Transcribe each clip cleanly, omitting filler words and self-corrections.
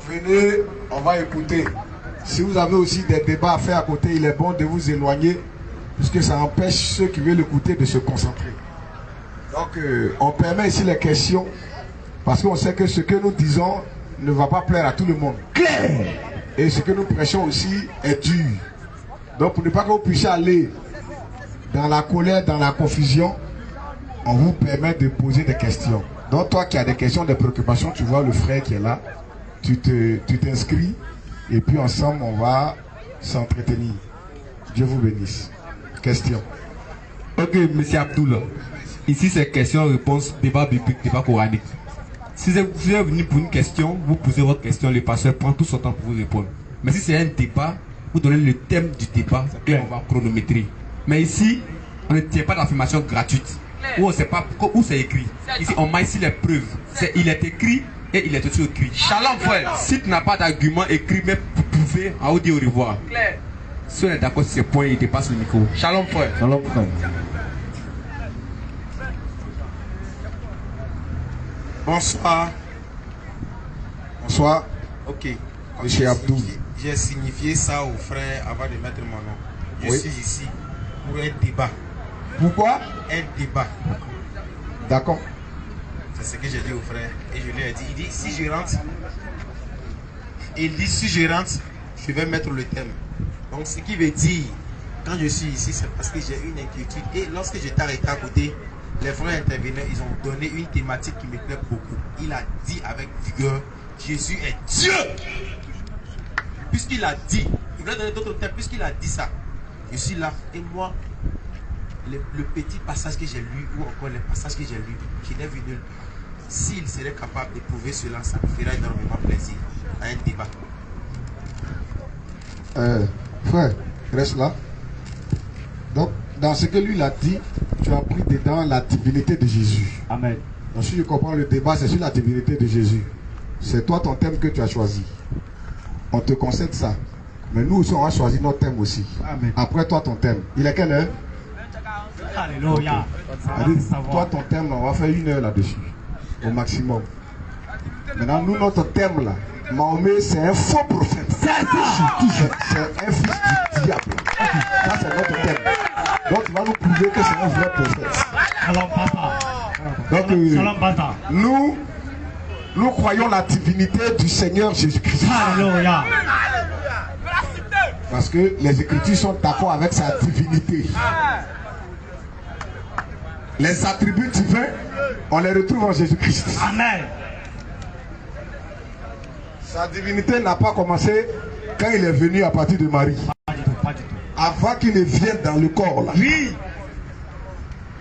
venez, on va écouter. Si vous avez aussi des débats à faire à côté, il est bon de vous éloigner, puisque ça empêche ceux qui veulent écouter de se concentrer. Donc, on permet ici les questions, parce qu'on sait que ce que nous disons ne va pas plaire à tout le monde. Claire. Et ce que nous prêchons aussi est dur. Donc, pour ne pas que vous puissiez aller dans la colère, dans la confusion, on vous permet de poser des questions. Donc, toi qui as des questions, des préoccupations, tu vois le frère qui est là, tu t'inscris, et puis ensemble, on va s'entretenir. Dieu vous bénisse. Question. Ok, monsieur Abdoul. Ici, c'est question-réponse, débat biblique, débat coranique. Si vous êtes venu pour une question, vous posez votre question, le pasteur prend tout son temps pour vous répondre. Mais si c'est un débat, vous donnez le thème du débat et on va chronométrer. Mais ici, on ne tient pas d'affirmation gratuite. Où on ne sait pas où c'est écrit. Ici, on met ici les preuves. Il est écrit et il est aussi écrit. Shalom, frère. Si tu n'as pas d'argument écrit, mais vous pouvez en dire au revoir. Si on est d'accord sur ces points, il dépasse le micro. Shalom, frère. Shalom, frère. Bonsoir. Bonsoir. Ok. Monsieur Abdou. J'ai signifié ça au frère avant de mettre mon nom. Je Oui. suis ici pour un débat. Pourquoi? Un débat. D'accord. C'est ce que j'ai dit au frère. Et je lui ai dit, il dit, si je rentre, il dit, si je rentre, je vais mettre le thème. Donc ce qui veut dire, quand je suis ici, c'est parce que j'ai une inquiétude. Et lorsque j'étais arrêté à côté, les frères intervenaient, ils ont donné une thématique qui me plaît beaucoup. Il a dit avec vigueur, Jésus est Dieu. Puisqu'il a dit, il voulait donner d'autres thèmes, puisqu'il a dit ça, je suis là. Et moi, le petit passage que j'ai lu, ou encore les passages que j'ai lus, je n'ai vu nulle part. S'il serait capable de prouver cela, ça me ferait énormément plaisir à un débat. Frère, reste là. Donc, dans ce que lui l'a dit, tu as pris dedans la divinité de Jésus. Amen. Donc, si je comprends le débat, c'est sur la divinité de Jésus. C'est toi ton thème que tu as choisi. On te concède ça. Mais nous aussi, on va choisir notre thème aussi. Amen. Après toi, ton thème. Il est quelle heure? Alléluia. Toi, ton thème, on va faire 1 heure là-dessus. Au maximum. Maintenant, nous, notre thème là, Mahomet, c'est un faux prophète. C'est un fils du diable. Ça, c'est notre thème. Donc, tu vas nous prouver que c'est un vrai prophète. Donc, nous croyons la divinité du Seigneur Jésus-Christ. Alléluia. Parce que les Écritures sont d'accord avec sa divinité. Les attributs divins, on les retrouve en Jésus-Christ. Amen. Sa divinité n'a pas commencé quand il est venu à partir de Marie. Pas du tout. Avant qu'il ne vienne dans le corps là. Oui.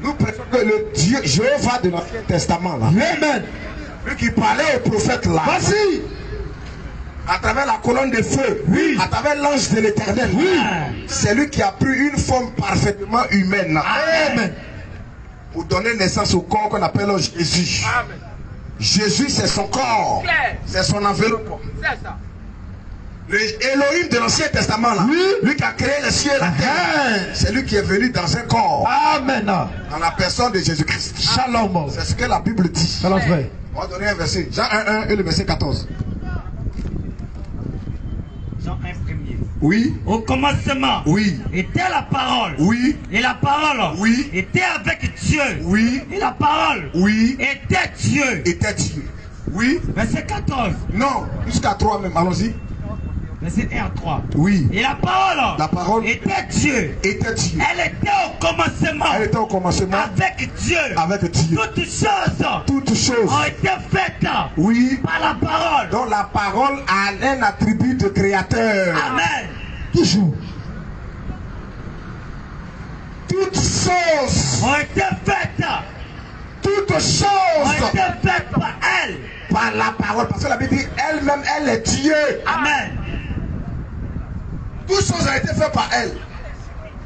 Nous préférons que le Dieu Jéhovah de l'Ancien Testament là. Amen. Lui qui parlait au prophète là. Vas-y. À travers la colonne de feu. Oui. À travers l'ange de l'Éternel. Oui. C'est lui qui a pris une forme parfaitement humaine. Amen. Pour donner naissance au corps qu'on appelle Jésus. Amen. Jésus, c'est son corps. C'est son enveloppe. C'est ça. Le Elohim de l'Ancien Testament, là, lui qui a créé les cieux et la terre, c'est lui qui est venu dans un corps. Amen. Dans la personne de Jésus-Christ. Shalom. C'est ce que la Bible dit. Shalom, frère. On va donner un verset. Jean 1:1 et le verset 14. Jean 1 premier. Oui. Au commencement. Oui. Était la parole. Oui. Et la parole. Oui. Était avec Dieu. Oui. Et la parole. Oui. Était Dieu. Était Dieu. Oui. Verset 14. Non. Jusqu'à 3 même. Allons-y. Verset 1 à 3. Oui. Et la parole. Était Dieu. Était Dieu. Elle était au commencement. Elle était au commencement. Avec Dieu. Avec Dieu. Toutes choses. Ont été faites. Oui. Par la parole. Donc la parole a un attribut de créateur. Amen. Toujours. Toutes choses ont été faites. Toutes choses ont été faites par elle. Par la parole. Parce que la Bible dit elle-même, elle est Dieu. Amen. Toutes choses ont été faites par elle.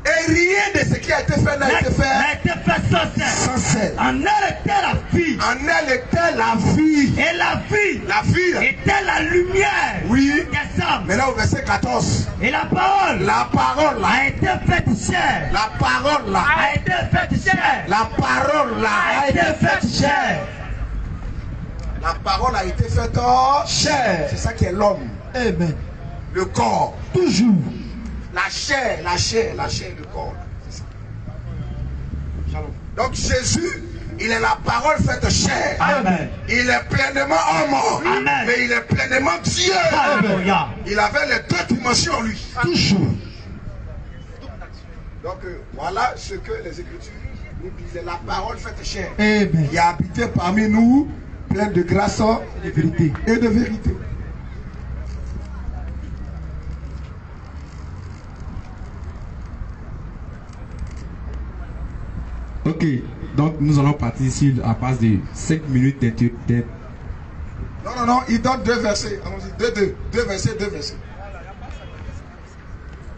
Et rien de ce qui a été fait n'a été fait sans elle. En elle était la vie. En elle était la vie. Et la vie était la lumière. Oui. Des hommes. Mais là au verset 14. Et la parole là, a été faite chair. La parole là a été faite chair. La parole là a été faite chair. La parole a été faite chair. C'est ça qui est l'homme. Amen. Le corps. Toujours. La chair, le corps. C'est ça. Shalom. Donc Jésus, il est la parole faite chair. Amen. Il est pleinement homme. Amen. Mais il est pleinement Dieu. Alléluia. Il avait les deux dimensions en lui. Toujours. Donc voilà ce que les Écritures nous disent. La parole faite chair. Amen. Il a habité parmi nous, plein de grâce et de vérité. Et de vérité. Ok, donc nous allons partir ici à base de 5 minutes d'interview. Non, il donne 2 versets. Allons-y, 2 versets, 2 versets.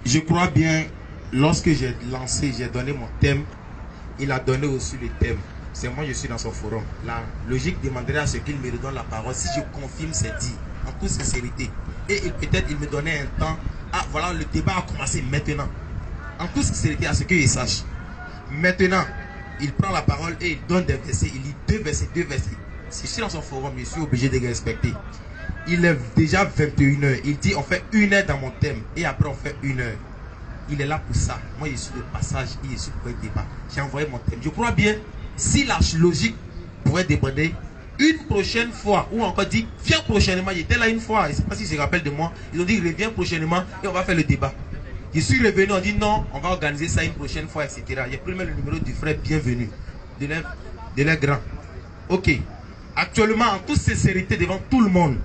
Je crois bien, lorsque j'ai lancé, j'ai donné mon thème, il a donné aussi le thème. C'est moi, je suis dans son forum. La logique demanderait à ce qu'il me redonne la parole. Si je confirme, c'est dit, en toute sincérité. Et peut-être il me donnait un temps. Ah, voilà, le débat a commencé maintenant. En toute sincérité, à ce qu'il sache. Maintenant, il prend la parole et il donne des versets. Il lit 2 versets, 2 versets. Si je suis dans son forum, je suis obligé de le respecter. Il est déjà 21h. Il dit on fait 1 heure dans mon thème. Et après on fait 1 heure. Il est là pour ça. Moi je suis de passage et je suis pour un débat. J'ai envoyé mon thème. Je crois bien, si la logique pourrait déborder, une prochaine fois, ou encore dit viens prochainement. J'étais là une fois, je ne sais pas si je me rappelle de moi. Ils ont dit reviens prochainement et on va faire le débat. Je suis revenu, on dit non, on va organiser ça une prochaine fois, etc. J'ai pris même le numéro du frère Bienvenu, de l'air grand. Ok. Actuellement, en toute sincérité, devant tout le monde,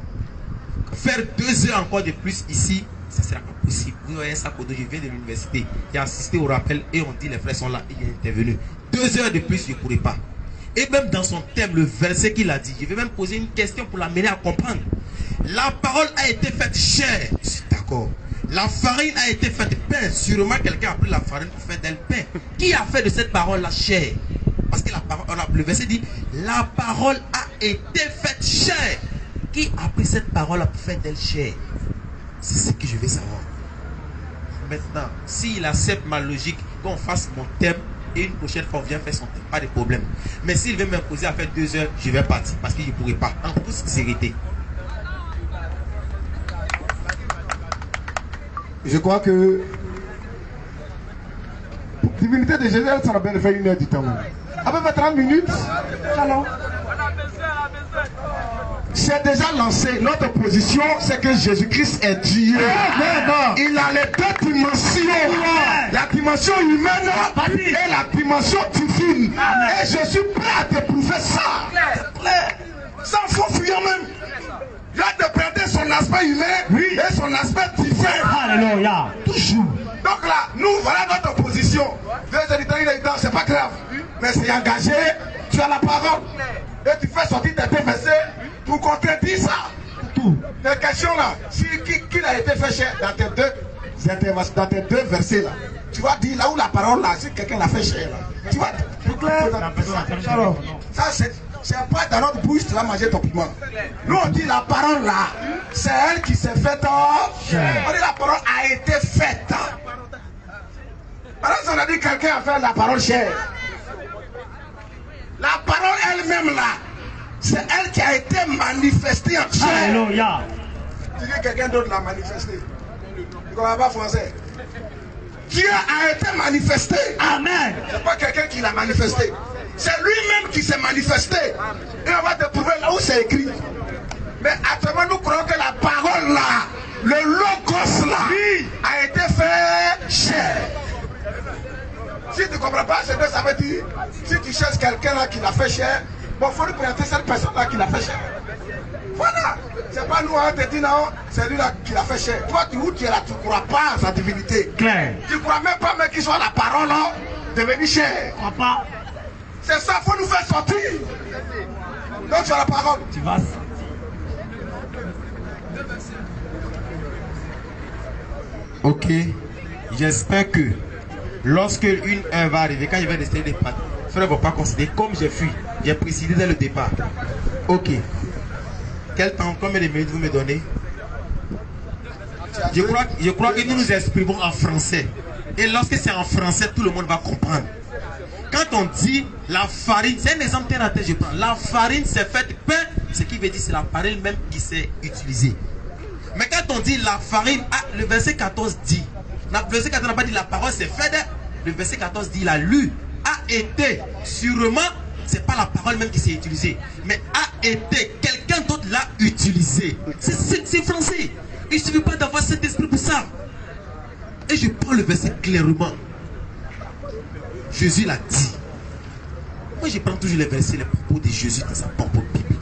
faire 2 heures encore de plus ici, ça ne sera pas possible. Vous voyez ça, je viens de l'université, j'ai assisté au rappel et on dit les frères sont là et il est intervenu. 2 heures de plus, je ne pourrais pas. Et même dans son thème, le verset qu'il a dit, je vais même poser une question pour l'amener à comprendre. La parole a été faite chair. Je suis d'accord. La farine a été faite pain. Sûrement quelqu'un a pris la farine pour faire d'elle pain. Qui a fait de cette parole la chair? Parce que la parole, le verset dit, la parole a été faite chair. Qui a pris cette parole pour faire d'elle chair? C'est ce que je veux savoir. Maintenant, s'il accepte ma logique, qu'on fasse mon thème, et une prochaine fois on vient faire son thème, pas de problème. Mais s'il veut m'imposer à faire 2 heures, je vais partir. Parce que je ne pourrai pas. En toute sincérité. Je crois que pour divinité de Jésus, ça va bien de faire 1 heure du temps. À peu près 30 minutes. Alors, j'ai déjà lancé notre position, c'est que Jésus-Christ est Dieu. Il a les 2 dimensions. La dimension humaine et la dimension divine. Et je suis prêt à te prouver ça. Sans faux fuyant même. Il a de prêter son aspect humain et son aspect divin. Alléluia. Toujours. Donc là, nous, voilà notre position. 2 heures du temps, il est temps, c'est pas grave. Mais c'est engagé, tu as la parole. Et tu fais sortir tes 2 versets pour contredire ça. Tout. Les questions là, si qui a été fait cher dans tes 2 versets là, tu vas dire là où la parole là, si quelqu'un l'a fait cher là, tu vas ça c'est pas dans notre bouche, tu vas manger ton piment. Nous on dit la parole là, c'est elle qui s'est faite. On dit la parole a été faite. Par exemple, on a dit quelqu'un a fait la parole chère. La parole elle-même là, c'est elle qui a été manifestée en chair. Alléluia. Tu dis que quelqu'un d'autre l'a manifesté. Tu ne comprends pas français. Dieu a été manifesté. Amen. C'est pas quelqu'un qui l'a manifesté. C'est lui-même qui s'est manifesté. Et on va te prouver là où c'est écrit. Mais actuellement, nous croyons que la parole là, le logos là, a été fait chair. Si tu ne comprends pas ce que ça veut dire, si tu cherches quelqu'un là qui l'a fait chair, bon, il faut nous présenter cette personne là qui l'a fait chair. Voilà. C'est pas nous, hein, te dit non, c'est lui là qui l'a fait chair. Toi, où tu es là, tu ne crois pas à sa divinité. Claire. Tu ne crois même pas, mais qu'il soit la parole là, devenue chair. Crois pas. C'est ça, il faut nous faire sortir. Donc tu as la parole. Tu vas. Ok. J'espère que lorsque 1 heure va arriver, quand je vais rester des pattes, les frères ne vont pas considérer comme j'ai fui. J'ai précisé dès le départ. Ok. Quel temps, combien de minutes vous me donnez? Je crois que nous nous exprimons en français. Et lorsque c'est en français, tout le monde va comprendre. Quand on dit la farine, c'est un exemple terre à terre, je prends. La farine s'est faite pain, ce qui veut dire c'est la farine même qui s'est utilisée. Mais quand on dit la farine, le verset 14 dit, le verset 14 n'a pas dit la parole c'est faite, le verset 14 dit la lu a été, sûrement, c'est pas la parole même qui s'est utilisée, mais a été, quelqu'un d'autre l'a utilisé. C'est français. Il ne suffit pas d'avoir cet esprit pour ça. Et je prends le verset clairement. Jésus l'a dit. Moi je prends toujours les versets, les propos de Jésus dans sa propre Bible.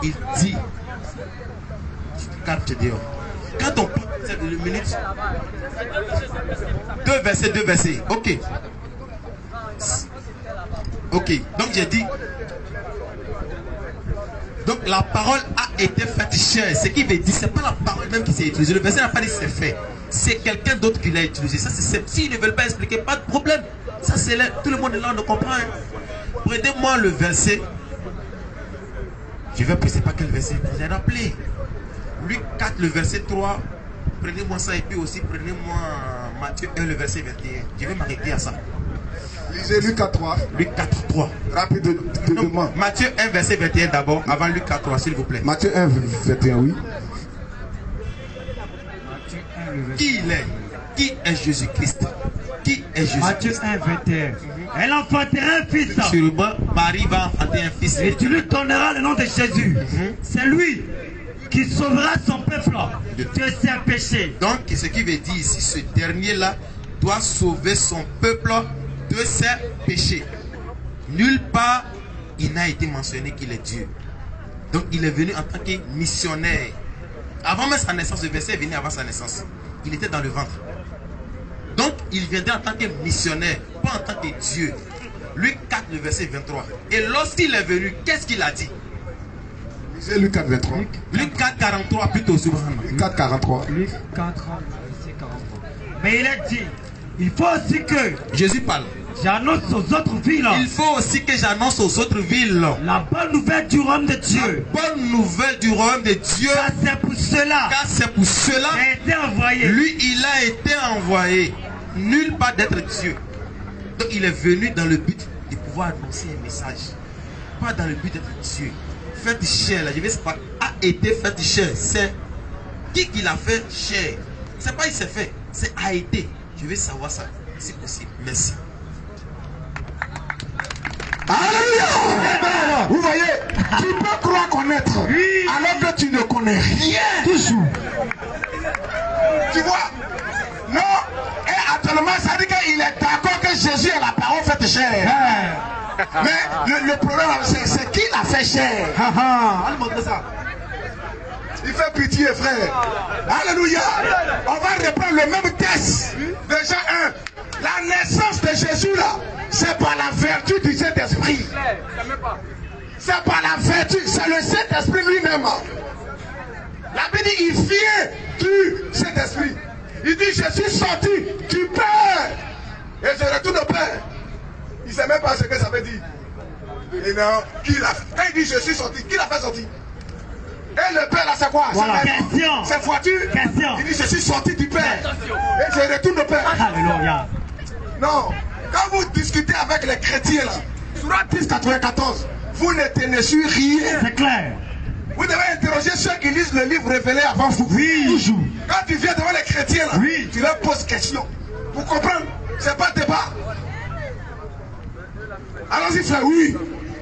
Il dit, quand on prend cette minute, deux versets, ok. Ok, donc j'ai dit, donc la parole a été faite chair. Ce qui veut dire, c'est pas la parole même qui s'est utilisée. Le verset n'a pas dit c'est fait. C'est quelqu'un d'autre qui l'a utilisé. Ça, c'est s'ils ne veulent pas expliquer, pas de problème. Ça, c'est là, tout le monde est là, on le comprend. Hein. Prenez-moi le verset. Je vais plus, c'est pas quel verset. Vous avez rappelé. Luc 4, le verset 3. Prenez-moi ça et puis aussi prenez-moi Matthieu 1, le verset 21. Je vais m'arrêter à ça. Lisez Luc 4, 3. Luc 4, 3. Rapidement. Matthieu 1, verset 21 d'abord, avant Luc 4, 3, s'il vous plaît. Matthieu 1, 21, oui. Qui il est? Qui est Jésus-Christ? Qui est Jésus-Christ? Matthieu 1, 21. Elle enfantera un fils. Sûrement, Marie va enfanter un fils. Et tu lui donneras le nom de Jésus. C'est lui qui sauvera son peuple de ses péchés. Donc, ce qui veut dire ici, ce dernier-là doit sauver son peuple de ses péchés. Nulle part, il n'a été mentionné qu'il est Dieu. Donc, il est venu en tant que missionnaire. Avant même sa naissance, le verset est venu avant sa naissance. Il était dans le ventre. Donc, il viendrait en tant que missionnaire, pas en tant que Dieu. Luc 4, le verset 23. Et lorsqu'il est venu, qu'est-ce qu'il a dit? Lisez Luc 4, 23. Luc 4, 43 plutôt. Luc 4, 43. Luc 4, verset 43. Mais il a dit, il faut aussi que Jésus parle. j'annonce aux autres villes. Il faut aussi que j'annonce aux autres villes La bonne nouvelle du royaume de Dieu. la bonne nouvelle du royaume de Dieu. Car c'est pour cela Car c'est pour cela qu'il a été envoyé. lui, il a été envoyé. Nulle part d'être Dieu. Donc il est venu dans le but de pouvoir annoncer un message. Pas dans le but d'être Dieu. Faites chair, là, je vais pas a été fait chair. C'est qui l'a fait chair. C'est pas il s'est fait, c'est a été. Je vais savoir ça, si possible. Merci. Alléluia. Vous voyez, tu peux croire connaître alors que tu ne connais rien. Toujours. Tu vois? Non. Et actuellement, ça dit qu'il est d'accord que Jésus est la parole faite chair. Mais le problème, c'est qui l'a fait chair. Allez montrer ça. Il fait pitié, frère. Alléluia. On va reprendre le même test. Déjà, la naissance de Jésus, là, c'est par la vertu du Saint-Esprit. C'est par la vertu, c'est le Saint-Esprit lui-même. La Bible dit, il vient du Saint-Esprit. Il dit, je suis sorti du Père. Et je retourne au Père. Il ne sait même pas ce que ça veut dire. Et non, qui l'a fait? Quand il dit, je suis sorti, qui l'a fait sortir? Et le Père là, c'est quoi? Voilà. Question. C'est voiture. Question. Il dit, je suis sorti du Père. Et je retourne au Père. Alléluia. Non. Quand vous discutez avec les chrétiens là, sur 10, 94, vous n'êtes sur rien. C'est clair. Vous devez interroger ceux qui lisent le livre révélé avant vous. Oui. Toujours. Quand tu viens devant les chrétiens là, Oui. tu leur poses question. Vous comprenez? C'est pas débat. Allons-y frère, oui.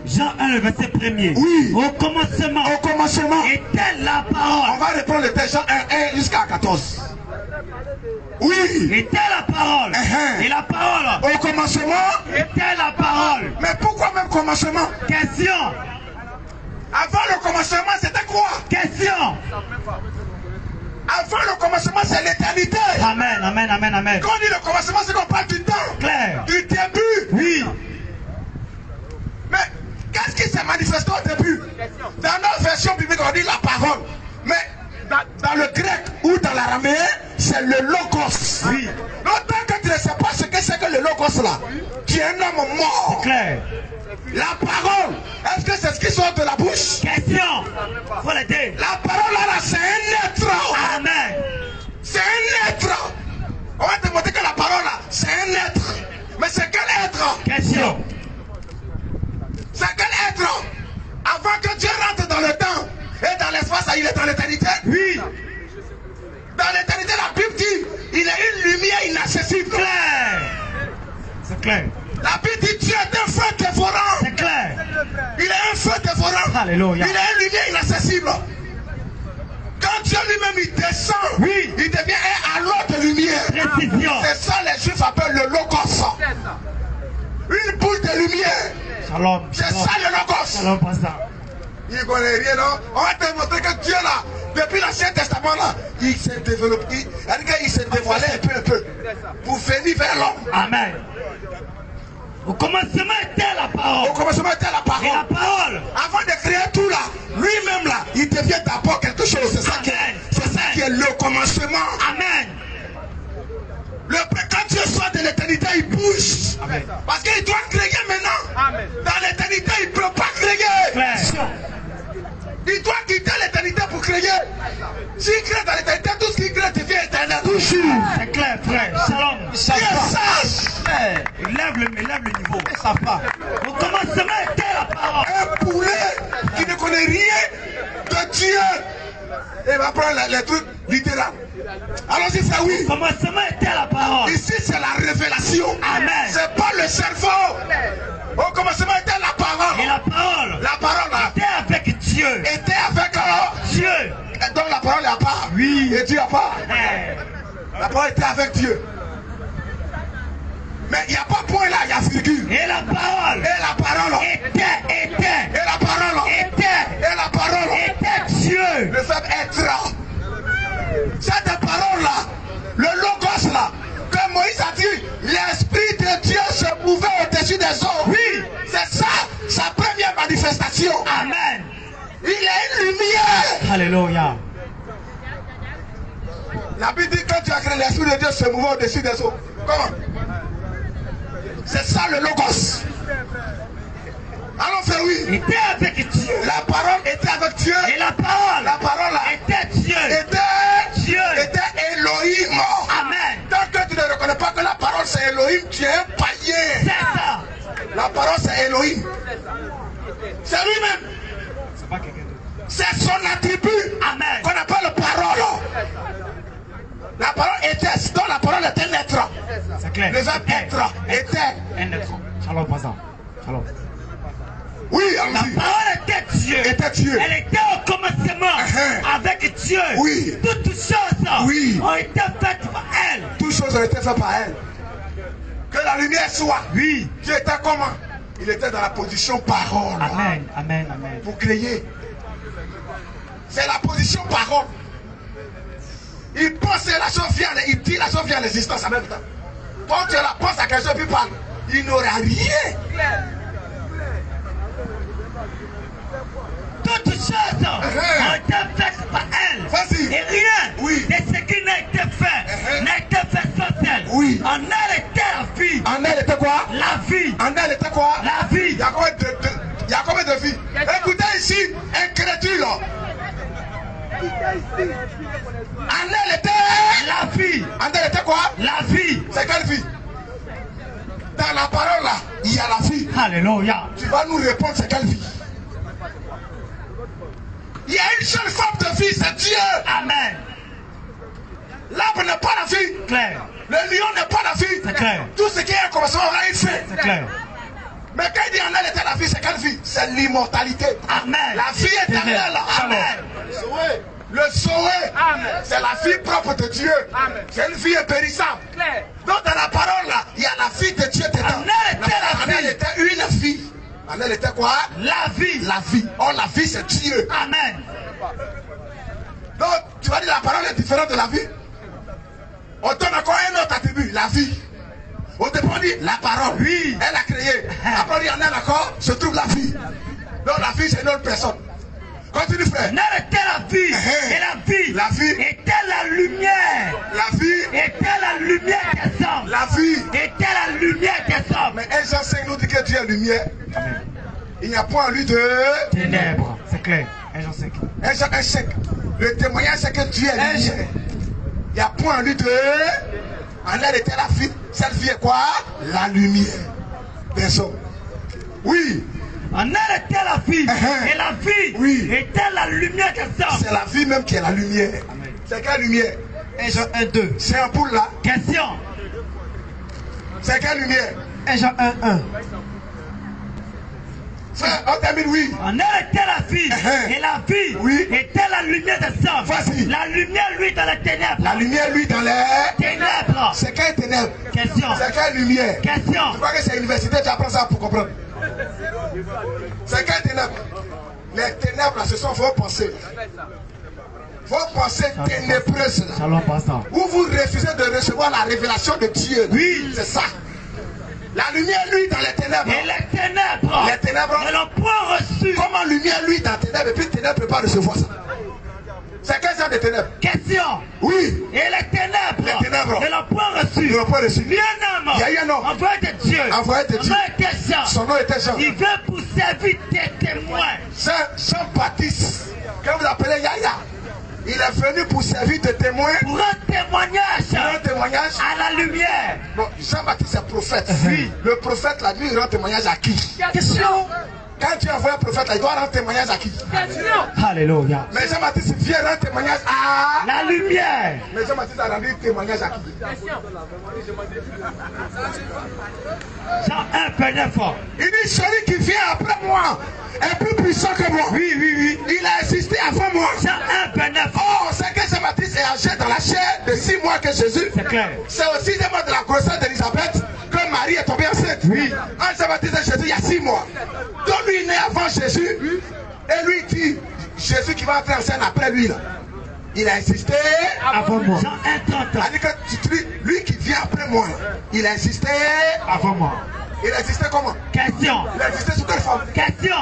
Jean 1, le verset 1er. Oui. Au commencement. Au commencement. Était la On parole. va reprendre le texte Jean 1 jusqu'à 14. Oui. Était la parole. Et la parole. Au commencement. Était la parole. Mais pourquoi même commencement? Question. Avant le commencement, c'était quoi? Question. Avant le commencement, c'est l'éternité. Amen, amen, amen, amen. Quand on dit le commencement, c'est qu'on parle du temps. Clair. Du début. Oui. Mais qu'est-ce qui s'est manifesté au début? Dans notre version biblique, on dit la parole. Mais dans le grec ou dans l'araméen, c'est le logos. Oui. Donc tant que tu ne sais pas ce que c'est que le logos là, tu es un homme mort. Clair. La parole, est-ce que c'est ce qui sort de la bouche? Question. Faut l'aider. La parole là, c'est un être. Amen. C'est un être. On va te montrer que la parole là, c'est un être. Mais c'est quel être? Question. C'est quel être? Avant que Dieu rentre dans le Alléluia. Il est une lumière inaccessible. Quand Dieu lui-même il descend, oui, il devient un halo de lumière. Précision. C'est ça les Juifs appellent le logos. Une boule de lumière. Shalom. C'est ça le logos. Shalom, pasteur. Il ne connaît rien, non? On va te montrer que Dieu là, depuis l'Ancien Testament là, il s'est développé, il s'est dévoilé un peu, pour venir vers l'homme. Amen. Au commencement était la parole. Au commencement était la parole. Et la parole. Avant de créer tout là, lui-même là, il devient d'abord quelque chose. C'est ça, qui est le commencement. Amen. Quand Dieu sort de l'éternité, il bouge. Amen. Parce qu'il doit créer maintenant. Amen. Dans l'éternité, il ne peut pas créer. Claire. Il doit quitter l'éternité pour créer. S'il crée dans l'éternité, tout ce qu'il crée devient éternel. C'est clair, frère. Shalom. Il est sage. Il lève le niveau. Ils ne savent pas. Au commencement était la parole. Un poulet qui ne connaît rien de Dieu. Il va prendre les trucs littéraires. Allons-y, frère, oui. Au commencement était la parole. Ici, c'est la révélation. Amen. C'est pas le cerveau. Au commencement était la parole. Et la parole. La parole là, était avec Dieu. était avec Dieu. Donc la parole est à part. Oui. Et Dieu à part. Eh. La parole était avec Dieu. Mais il n'y a pas point là, il y a virgule. Et la parole. Et la parole. Était. Et la parole. Était. Et la parole. Était Dieu. Le verbe être. Cette parole là, le logos là, que Moïse a dit, l'esprit de Dieu se mouvait au-dessus des eaux. Oui. C'est ça, sa première manifestation. Amen. Il est une lumière. Alléluia. La Bible dit quand tu as créé l'esprit de Dieu se mouvait au-dessus des eaux. Comment? C'est ça le logos. Alors frère, oui. Il était avec Dieu. La parole était avec Dieu. Et la parole. La parole là, était Dieu. était Elohim. Amen. Tant que tu ne reconnais pas que la parole c'est Elohim, tu es un païen. C'est ça. La parole c'est Elohim. C'est lui-même. C'est pas quelqu'un d'autre. C'est son attribut. Amen. Qu'on appelle parole. La parole était, donc la parole est un être. C'est clair. Le verbe être était. Un être. Shalom, passant. Shalom. Oui, La allons-y. parole était Dieu. Était Dieu. Elle était au commencement avec Dieu. Oui. Toutes choses Oui. ont été faites par elle. Toutes choses ont été faites par elle. Que la lumière soit. Oui. Dieu était comment? Il était dans la position parole. Amen. Amen. Amen. Pour créer. C'est la position parole. Il pense et la chose vient, il dit la chose vient à l'existence en même temps. Quand tu la penses à quelque chose, puis parle, il n'aura rien. Toutes choses ont été faites par elle. Vas-y. Et rien Oui. de ce qui n'a été fait n'a été fait sans elle. Oui. En elle était la vie. En elle était quoi? La vie. En elle était quoi? La vie. Il y a combien de filles? Écoutez ici, incrédule. En elle était La vie. En elle était quoi? La vie. C'est quelle vie? Dans la parole là, il y a la vie. Alléluia. Tu vas nous répondre c'est quelle vie? Il y a une seule forme de vie, c'est Dieu. Amen. L'arbre n'est pas la vie. Clair. Le lion n'est pas la vie. C'est clair. Tout ce qui est un commencement aura une fin. C'est clair. Mais quand il dit en elle était la vie, c'est quelle vie? C'est l'immortalité. Amen. La vie éternelle. Amen. Le Zoé, c'est la vie propre de Dieu. C'est une vie impérissable. Donc dans la parole là, il y a la vie de Dieu dedans. En elle était la En elle était une vie. En elle était quoi? La vie. La vie. Or la vie c'est Dieu. Amen. Donc tu vas dire la parole est différente de la vie. On donne encore un autre attribut, la vie. On te prend dit la parole. Oui. Elle a créé. Après on dit en elle encore se trouve la vie. Donc la vie c'est une autre personne. Continue frère. En elle était la vie. Et la vie. La vie. Était la lumière. La vie. Était la lumière des hommes. La vie. Était la lumière des hommes. Mais 1 Jean 5 nous dit que Dieu est lumière. Il n'y a point en lui de Ténèbres. C'est clair. 1 Jean 5. 1 Jean 5. Le témoignage c'est que Dieu est lumière. Il n'y a point en lui de. En elle était la vie. Cette vie est quoi? La lumière des hommes. Oui. En elle était la vie. Et la vie était la lumière des hommes. C'est la vie même qui est la lumière. C'est quelle lumière? 1 Jean 1, 2. C'est un poule là. Question. C'est quelle lumière? 1 Jean 1, 1. Frère, on termine, oui. En elle était la vie. Et la vie était la lumière des hommes. Vas-y. La lumière, lui, dans les ténèbres. La lumière, lui, dans les ténèbres. C'est quelle ténèbres? Question. C'est quelle lumière? Question. Je crois que c'est l'université, tu apprends ça pour comprendre. C'est quelle ténèbres? Les ténèbres, là, ce sont vos pensées. Vos pensées ténébreuses. Où vous refusez de recevoir la révélation de Dieu. Oui. C'est ça. La lumière, lui, dans les ténèbres. Et les ténèbres. Les ténèbres. Ne l'ont point reçu. Comment lumière, lui, dans les ténèbres, et puis ténèbres ne peut pas recevoir ça? C'est quel genre de ténèbres? Question. Oui. Et les ténèbres. Les ténèbres. Ne l'ont point reçu. Ne l'ont pas reçu. Il y a un homme. Il y a eu un homme. Envoyé de Dieu. Envoyé de Dieu. Son nom était Jean. Son nom était Jean. Il veut pour servir des témoins. Jean-Baptiste, que vous appelez Yaya, il est venu pour servir de témoin. Pour un témoignage. Pour un témoignage. À la lumière. Bon, Jean-Baptiste est prophète. Oui. Le prophète, la nuit, il rend témoignage à qui? Question. Quand tu envoies un prophète, là, il doit rendre témoignage à qui? Alléluia. Mais Jean-Baptiste vient rendre témoignage à la lumière. Mais Jean-Baptiste a rendu témoignage à qui? Jean 1, verset 9. Il dit, celui qui vient après moi est plus puissant que moi. Oui, oui, oui. Il a existé avant moi. Jean 1, verset 9. Oh, c'est que Jean-Baptiste est âgé dans la chair de 6 mois que Jésus. C'est clair. C'est au 6e mois de la grossesse d'Élisabeth que Marie est tombée enceinte. Oui. En Jean-Baptiste et Jésus, il y a 6 mois. Donc lui, il est né avant Jésus. Et lui, il dit, Jésus qui va entrer en scène après lui, là. Il a insisté avant moi. Jean 1, 30. C'est-à-dire que lui qui vient après moi, il a insisté avant moi. Il a insisté comment? Question. Il a insisté sur quelle forme? Question.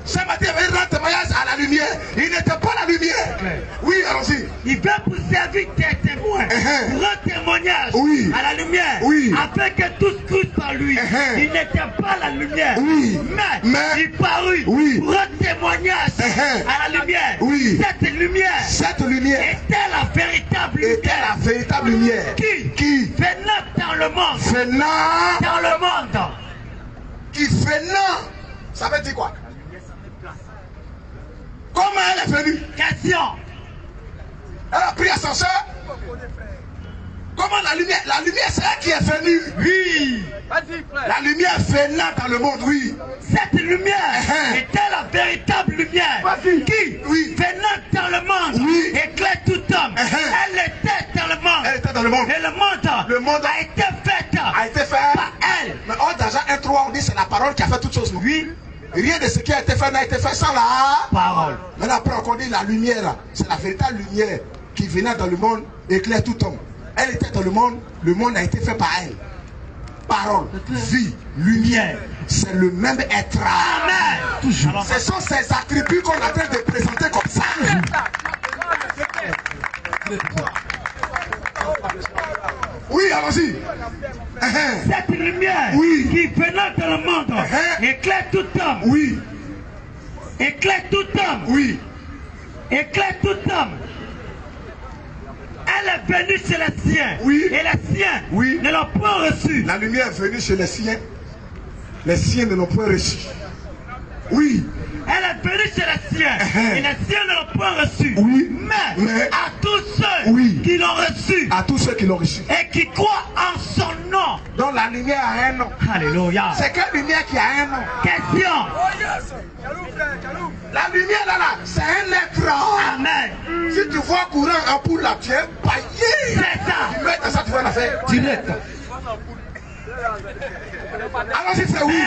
Jean-Baptiste avait rendu témoignage à la lumière. Il n'était pas la lumière. Oui, allons-y. Il veut pour servir des témoins. Pour un témoignage à la lumière. Oui. Afin que tous cruent par lui. Il n'était pas la lumière. Oui. Mais il parut pour un témoignage à la lumière. Oui. Cette lumière était la véritable lumière. Était la véritable lumière. Qui venant dans le monde. Venant dans le monde. Qui venant. Ça veut dire quoi? Comment elle est venue? Question. Elle a pris ascenseur. Comment la lumière c'est elle qui est venue. Oui. La lumière venant dans le monde, oui. Cette lumière était la véritable lumière. Qui venant dans le monde éclaire tout homme. Elle était dans le monde. Elle était dans le monde. Et le monde a été fait par elle. Mais hors d'argent 1-3, on dit c'est la parole qui a fait toutes choses. Oui. Rien de ce qui a été fait n'a été fait sans la parole. Maintenant après on dit la lumière, c'est la véritable lumière qui venait dans le monde éclaire tout homme. Elle était dans le monde a été fait par elle. Parole, vie, lumière, c'est le même être. Amen. Toujours. Ce sont ces attributs qu'on est en train de présenter comme ça. Oui, allons-y. Cette lumière qui venant dans le monde éclaire tout homme. Oui. Éclaire tout homme. Oui. Éclaire tout homme. Elle est venue chez les siens. Oui. Et les siens ne l'ont pas reçu. La lumière est venue chez les siens. Les siens ne l'ont pas reçu. Oui. Elle est venue chez les siens. Et les siens ne l'ont pas reçu. Oui. Mais à tous ceux qui l'ont reçu. À tous ceux qui l'ont reçu. Et qui croient en son nom. Donc la lumière a un nom. Alléluia. C'est quelle lumière qui a un nom? Question. La lumière là, c'est un être. Amen. Si tu vois courant en poule là, tu es paillé. C'est ça. Tu mets dans ça, tu vois l'affaire. Direct. Alors si c'est oui.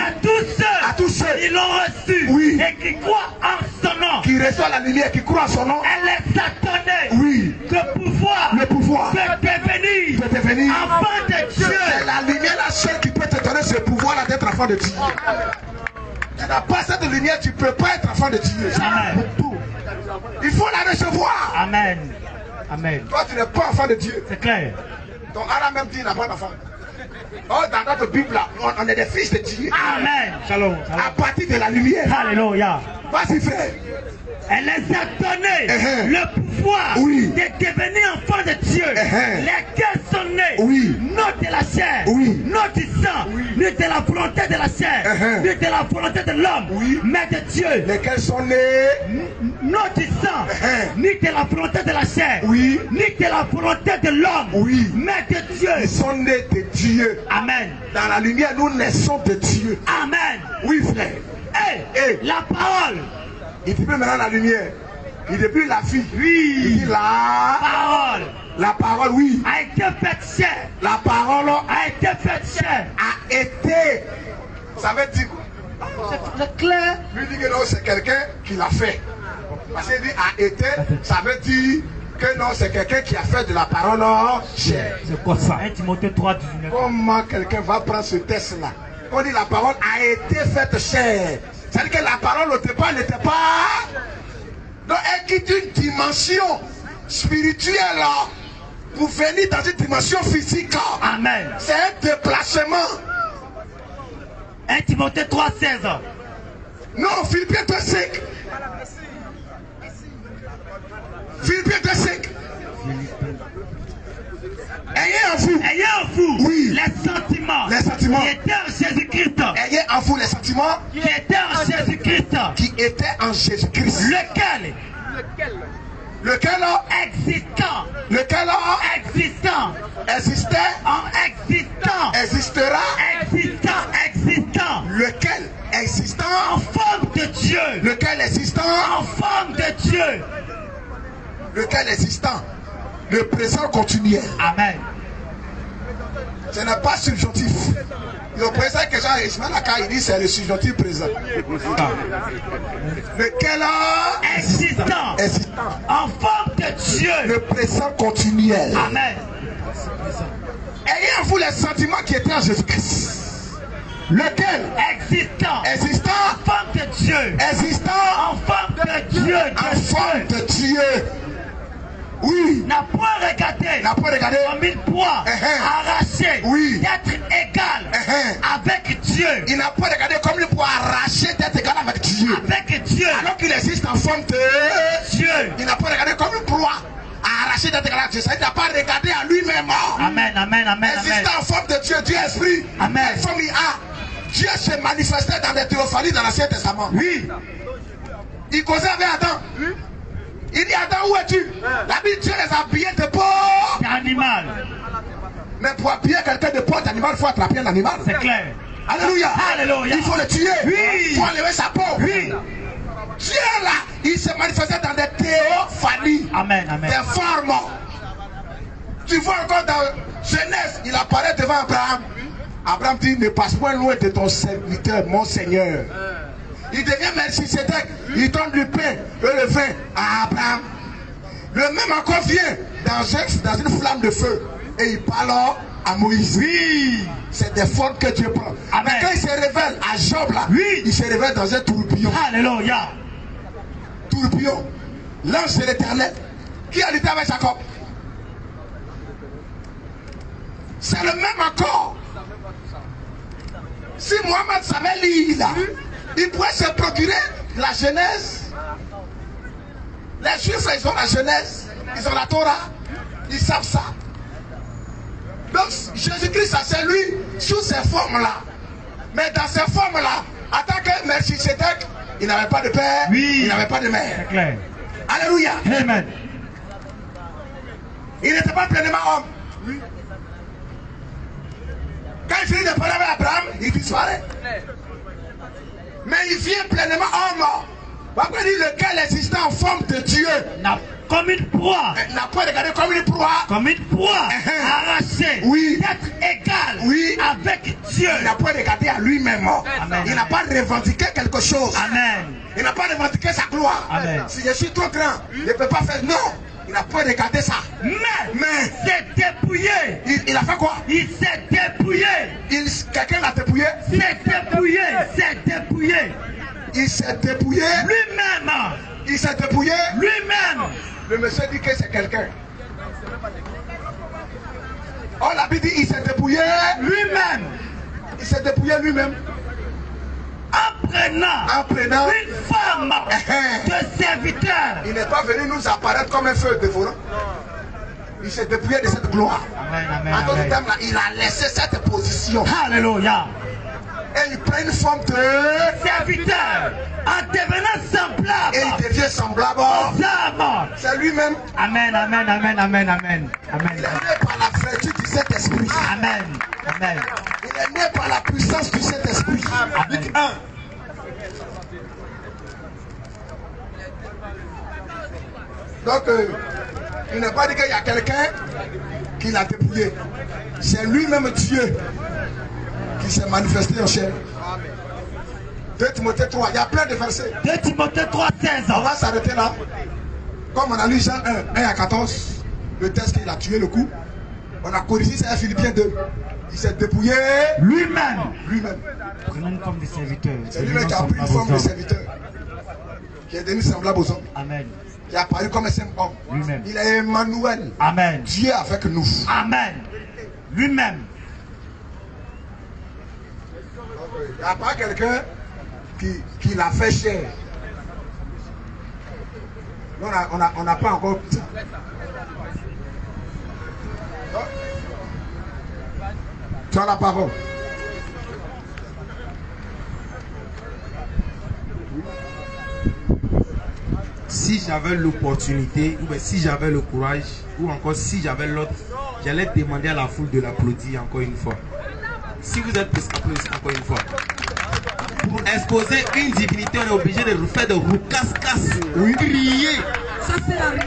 À tous ceux qui l'ont reçu et qui croient en son nom. Qui reçoit la lumière, qui croit en son nom. Elle est attendée. Le pouvoir de devenir enfant de Dieu. C'est la lumière la seule qui peut te donner ce pouvoir là d'être enfant de Dieu. Tu n'as pas cette lumière, tu ne peux pas être enfant de Dieu. Amen. Il faut la recevoir. Amen. Amen. Toi tu n'es pas enfant de Dieu. C'est clair. Ton Allah même dit qu'il n'a pas d'enfant. Oh, dans notre Bible là, on est des fils de Dieu. Amen. Shalom. À partir de la lumière. Alléluia. Vas-y frère. Elle les a donné le pouvoir de devenir enfants de Dieu. Lesquels sont nés, non de la chair, non du sang, ni de la volonté de la chair, ni de la volonté de l'homme, mais de Dieu. Lesquels sont nés, non du sang, ni de la volonté de la chair, ni de la volonté de l'homme, mais de Dieu. Ils sont nés de Dieu. Amen. Dans la lumière, nous naissons de Dieu. Amen. Oui frère. Et la parole. Il dit plus maintenant la lumière. Il dit plus la fille. Oui. Il dit la parole. La parole, oui. A été faite chair. La parole a été faite chair. A été. Ça veut dire quoi? C'est clair. Lui dit que non, c'est quelqu'un qui l'a fait. Parce qu'il dit a été, ça veut dire que non, c'est quelqu'un qui a fait de la parole chair. C'est quoi ça? 1 Timothée 3, 19. Comment quelqu'un va prendre ce test-là? On dit la parole a été faite chair. C'est-à-dire que la parole au départ n'était pas. Donc elle quitte une dimension spirituelle pour venir dans une dimension physique. Amen. C'est un déplacement. 1 Timothée 3, 16. Non, Philippiens 2, 5. Philippiens 2, 5. Ayez en vous oui. les sentiments qui étaient en Jésus-Christ. Ayez en vous les sentiments qui étaient en Jésus-Christ. Qui étaient en Jésus-Christ. Lequel existant. Lequel existant. Existait. En existant. Existera. Existant. Lequel existant. En forme de Dieu. Lequel existant. En forme de Dieu. Lequel existant. Le présent continuel. Amen. Ce n'est pas subjonctif. Le présent que Jean Ismaël Aka, il dit c'est le subjonctif présent. Lequel existant. En forme de Dieu. Le présent continuel. Amen. Ayez en vous les sentiments qui étaient en Jésus-Christ. Lequel existant. En forme de Dieu. Existant. En forme de Dieu. En forme de Dieu. Oui. N'a point regardé comme une proie arrachée d'être égal avec Dieu. Il n'a pas regardé comme une proie arrachée d'être égal avec Dieu. Avec Dieu. Alors qu'il existe en forme de Dieu. Il n'a pas regardé comme une proie arrachée d'être égal avec Dieu. Il n'a pas regardé à lui-même. Amen. Existant en forme de Dieu, Dieu esprit. Amen. En forme Dieu se manifestait dans des théophanies dans l'Ancien Testament. Oui. Il causait avec Adam. Oui. Il dit Adam, où es-tu? La Bible, Dieu les a habillés de peau d'animal. Mais pour habiller quelqu'un de peau d'animal, il faut attraper un animal. C'est clair. Alléluia. Alléluia. Il faut le tuer. Oui. Il faut enlever sa peau. Oui. Dieu là, il se manifestait dans des théophanies. Amen. Des formes. Tu vois encore dans Genèse, il apparaît devant Abraham. Abraham dit, ne passe point loin de ton serviteur, mon Seigneur. Il devient Melchisédek, il donne du pain et le vin à Abraham. Le même encore vient dans une flamme de feu et il parle à Moïse. Oui, c'est des formes que Dieu prend. Amen. Mais quand il se révèle à Job là, il se révèle dans un tourbillon. Alléluia. Tourbillon. L'ange de l'Éternel qui a lutté avec Jacob. C'est le même accord. Si Mohamed savait lire là, il pourrait se procurer la Genèse. Les Juifs, ils ont la Genèse, ils ont la Torah, ils savent ça. Donc Jésus-Christ, c'est lui sous ces formes-là. Mais dans ces formes-là, en tant que Melchisédek, il n'avait pas de père, il n'avait pas de mère. Clair. Alléluia. Amen. Il n'était pas pleinement homme. Oui. Quand il finit de parler avec Abraham, il disparaît. Mais il vient pleinement homme. Pourquoi dit lequel existait en forme de Dieu? Comme une proie. N'a pas regardé comme une proie. Comme une proie arrachée. D'être égal avec Dieu. Il n'a pas regardé à lui-même. Il n'a pas revendiqué quelque chose. Amen. Il n'a pas revendiqué sa gloire. Amen. Si je suis trop grand, je ne peux pas faire. Non. Il n'a pas regardé ça. Mais s'est dépouillé. Il a fait quoi? Il s'est dépouillé. Quelqu'un l'a dépouillé? S'est dépouillé. Il s'est dépouillé. Lui-même. Il s'est dépouillé. Lui-même. Le monsieur dit que c'est quelqu'un. Oh, la Bible dit il s'est dépouillé. Lui-même. Il s'est dépouillé lui-même. En prenant une femme de serviteur. Il n'est pas venu nous apparaître comme un feu dévorant. Il s'est dépouillé de cette gloire. En d'autres termes, il a laissé cette position. Alléluia. Et il prend une forme de serviteur en devenant semblable. Et il devient semblable aux hommes. C'est lui-même. Amen. Il est né par la vertu du Saint-Esprit. Amen. Il est né par la puissance du Saint-Esprit. Donc, il n'est pas dit qu'il y a quelqu'un qui l'a dépouillé. C'est lui-même Dieu qui s'est manifesté en chair. 2 Timothée 3, il y a plein de versets. 2 Timothée 3, 16. On va s'arrêter là. Comme on a lu Jean 1 à 14, le texte qu'il a tué le coup, on a corrigé, c'est Philippiens 2. Il s'est dépouillé lui-même. Prenons-nous comme des serviteurs. C'est lui-même qui a pris une forme de serviteur, qui est devenu semblable aux hommes. Amen. Il a apparu comme un simple homme. Lui-même. Il est Emmanuel. Amen. Dieu avec nous. Amen. Lui-même. Il n'y a pas quelqu'un qui l'a fait chair. On n'a pas encore ça. Tu as la parole. Si j'avais l'opportunité, ou bien si j'avais le courage, ou encore si j'avais l'autre, j'allais demander à la foule de l'applaudir encore une fois. Si vous êtes prêts, applaudissez encore une fois. Pour exposer une divinité, on est obligé de faire de roucasse-casse, crier. Ça c'est la rue.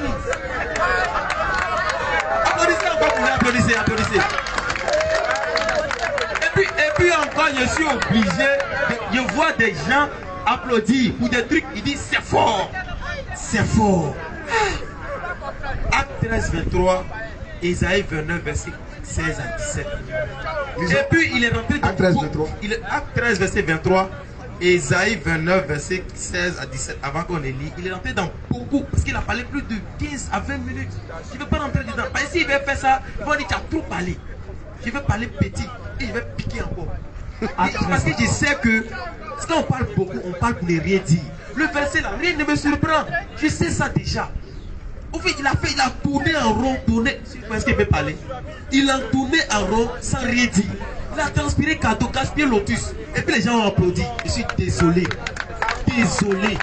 Applaudissez encore pour applaudissez, applaudissez. Et puis encore, je suis obligé, je vois des gens applaudir pour des trucs, ils disent c'est fort. C'est fort. Acte 13, 23, Isaïe 29, verset 16 à 17. Et puis il est rentré dans Acte 13, 23. Acte 13, verset 23, Isaïe 29, verset 16 à 17. Avant qu'on ait lu, il est rentré dans beaucoup, parce qu'il a parlé plus de 15 à 20 minutes. Je ne veux pas rentrer dedans. Parce que s'il veut faire ça, il va dire tu as trop parlé. Je veux parler petit et je vais piquer encore. Parce que je sais que quand on parle beaucoup, on parle pour ne rien dire. Le verset là, rien ne me surprend. Je sais ça déjà. Au fait, il a tourné en rond, tourné. Est-ce qu'il peut parler? Il a tourné en rond sans rien dire. Il a transpiré cadeau, gaspillé lotus. Et puis les gens ont applaudi. Je suis désolé. Désolé.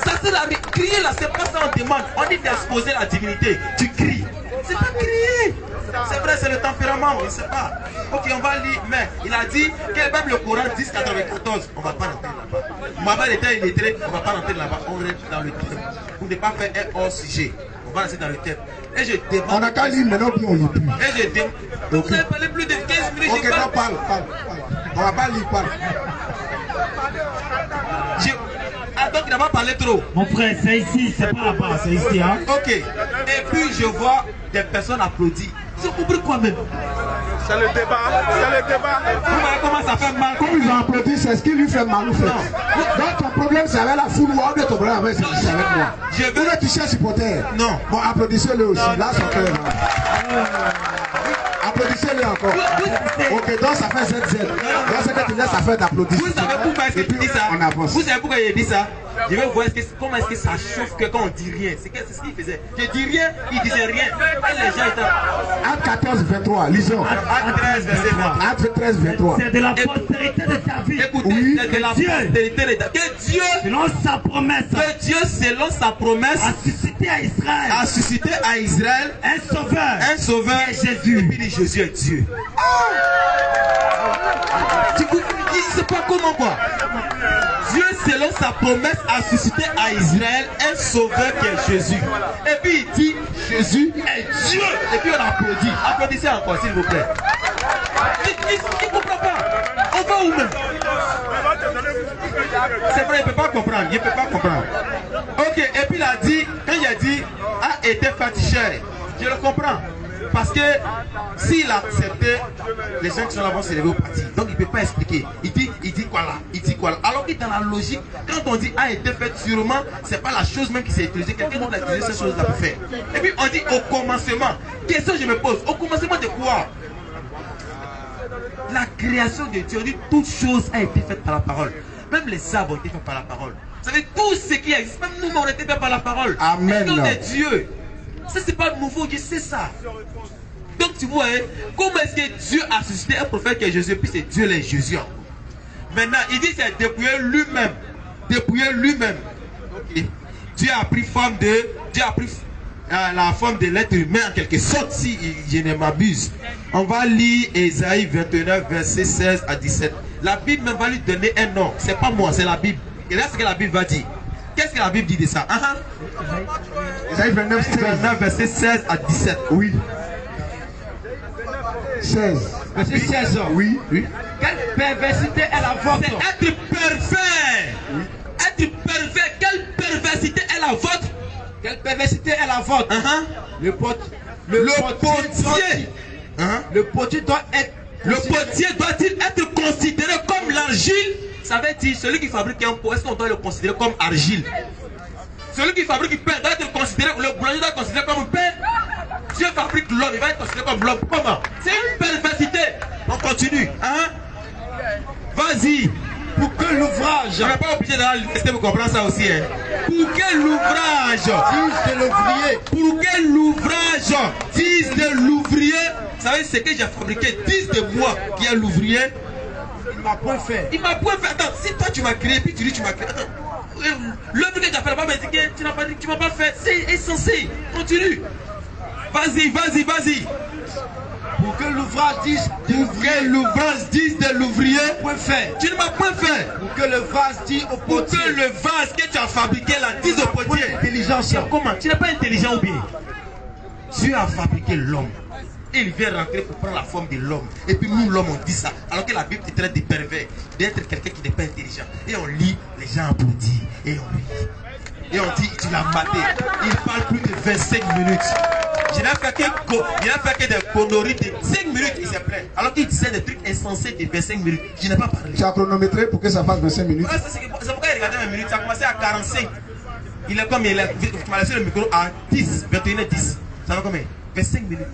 Ça c'est la crier là, c'est pas ça on demande. On dit d'exposer la divinité. Tu cries. C'est pas crier. C'est vrai, c'est le tempérament, on ne sait pas. Ok, on va lire, mais il a dit que même le Coran 10,94, on ne va pas rentrer là-bas. Mohamed était illettré, on ne va pas rentrer là-bas, on rentre dans le thème. Pour ne pas faire un hors sujet, on va rentrer dans le thème. Et je demande. On n'a qu'à lire maintenant, puis on lit plus. Et je demande. Vous avez parlé plus de 15 minutes. Ok, non, parle. On va pas lire, parle. Ah, donc il n'a pas parlé trop. Mon frère, c'est ici, c'est pas là-bas, c'est ici, hein. Ok. Et puis je vois des personnes applaudir. Vous comprenez quoi même? C'est le débat, c'est le débat. Vous voyez comment ça fait mal? Comme ils ont applaudi, c'est ce qui lui fait mal, en fait. Donc ton problème c'est avec la foule ou avec ton problème avec moi. Je veux... Vous le toucher un supporter. Non. Bon, applaudissez-le aussi. Non, là, son cœur. Applaudissez-le encore. Ok, donc ça fait ZZ. Donc c'est que tu laisses ça faire d'applaudissements. Vous savez pourquoi est-ce que tu dis ça? On avance. Vous savez pourquoi il dit ça? Je vais voir comment est-ce que ça chauffe que quand on dit rien. C'est ce qu'il faisait. Je dis rien, il disait rien. Et les gens étaient... Acte 14, 23, lisons. Acte 13, verset 20. Acte 13, 23. C'est de la postérité de David. Écoutez, Oui. c'est de la postérité de David. Que Dieu, Selon sa promesse, selon sa promesse, a suscité à Israël a suscité à Israël un sauveur, Jésus. Et puis il dit Jésus est Dieu. Tu sais pas comment quoi? Dieu, selon sa promesse, a suscité à Israël un sauveur qui est Jésus. Et puis il dit Jésus est Dieu. Et puis on applaudit. Applaudissez encore s'il vous plaît. Il ne comprend pas. On va où même? C'est vrai, il ne peut pas comprendre. Il ne peut pas comprendre. Ok, et puis il a dit, quand il a dit a été fatigué, je le comprends. Parce que s'il acceptait, les gens qui sont là vont se lever au parti. Donc il ne peut pas expliquer. Il dit quoi là? Il dit quoi là? Alors que dans la logique, quand on dit a été fait, sûrement, ce n'est pas la chose même qui s'est utilisée. Quelqu'un d'autre a utilisé cette chose-là pour faire. Et puis on dit au commencement. Question que je me pose. Au commencement de quoi? La création de Dieu, on dit toute chose a été faite par la parole. Même les arbres ont été faits par la parole. Vous savez, tout ce qui existe, même nous, on a été fait par la parole. Amen. On est Dieu. Ça, c'est pas nouveau, je sais ça. Donc, tu vois, comment est-ce que Dieu a suscité un prophète qui est Jésus, puis c'est Dieu, les Jésus. Maintenant, il dit c'est dépouiller lui-même. Dépouiller lui-même. Okay. Dieu a pris forme de. Dieu a pris la forme de l'être humain en quelque sorte, si je ne m'abuse. On va lire Ésaïe 29, verset 16 à 17. La Bible même va lui donner un nom. C'est pas moi, c'est la Bible. Et là, ce que la Bible va dire. Qu'est-ce que la Bible dit de ça? Isaïe 29, verset 16 à 17. Oui. 16. Verset 16. Oui. Quelle perversité est la vôtre? C'est être parfait. Oui. Être parfait. Quelle perversité est la vôtre? Quelle perversité est la vôtre? Le potier doit-il être considéré comme l'argile? Ça veut dire celui qui fabrique un pot, est-ce qu'on doit le considérer comme argile? Celui qui fabrique du pain doit être considéré, le boulanger doit être considéré comme un pain. Dieu fabrique l'homme, il va être considéré comme l'homme. Comment? C'est une perversité. On continue. Vas-y. Pour que l'ouvrage. On n'est pas obligé d'aller à l'université pour comprendre ça aussi. Pour que l'ouvrage dise de l'ouvrier. Pour que l'ouvrage dise de l'ouvrier. Vous savez ce que j'ai fabriqué? Dise de moi qui est l'ouvrier. Il m'a point fait. Il m'a point fait. Attends, si toi tu m'as créé, puis tu dis tu m'as créé. Attends. L'œuvre que tu as fait là-bas, tu n'as pas dit, tu m'as pas fait. C'est insensé. Continue. Vas-y. Pour que l'ouvrage dise de l'ouvrier. Point fait. Tu ne m'as point fait. Pour que le vase dise au potier. Pour que le vase que tu as fabriqué là dise au potier. Intelligence. Comment? Tu n'es pas intelligent ou bien? Dieu a fabriqué l'homme. Il vient rentrer pour prendre la forme de l'homme. Et puis nous, l'homme, on dit ça. Alors que la Bible te traite de pervers, d'être quelqu'un qui n'est pas intelligent. Et on lit, les gens applaudissent. Et on rit. Et on dit, tu l'as maté. Il parle plus de 25 minutes. Il n'a fait que des conneries de 5 minutes, il s'est plaint. Alors qu'il disait des trucs insensés de 25 minutes. Je n'ai pas parlé. Tu as chronométré pour que ça fasse 25 minutes. Ouais, c'est pourquoi il regardait 20 minutes. Ça a commencé à 45. Il est comme il est. Tu m'as laissé le micro à 10, 21 10. Ça va combien? 25 minutes.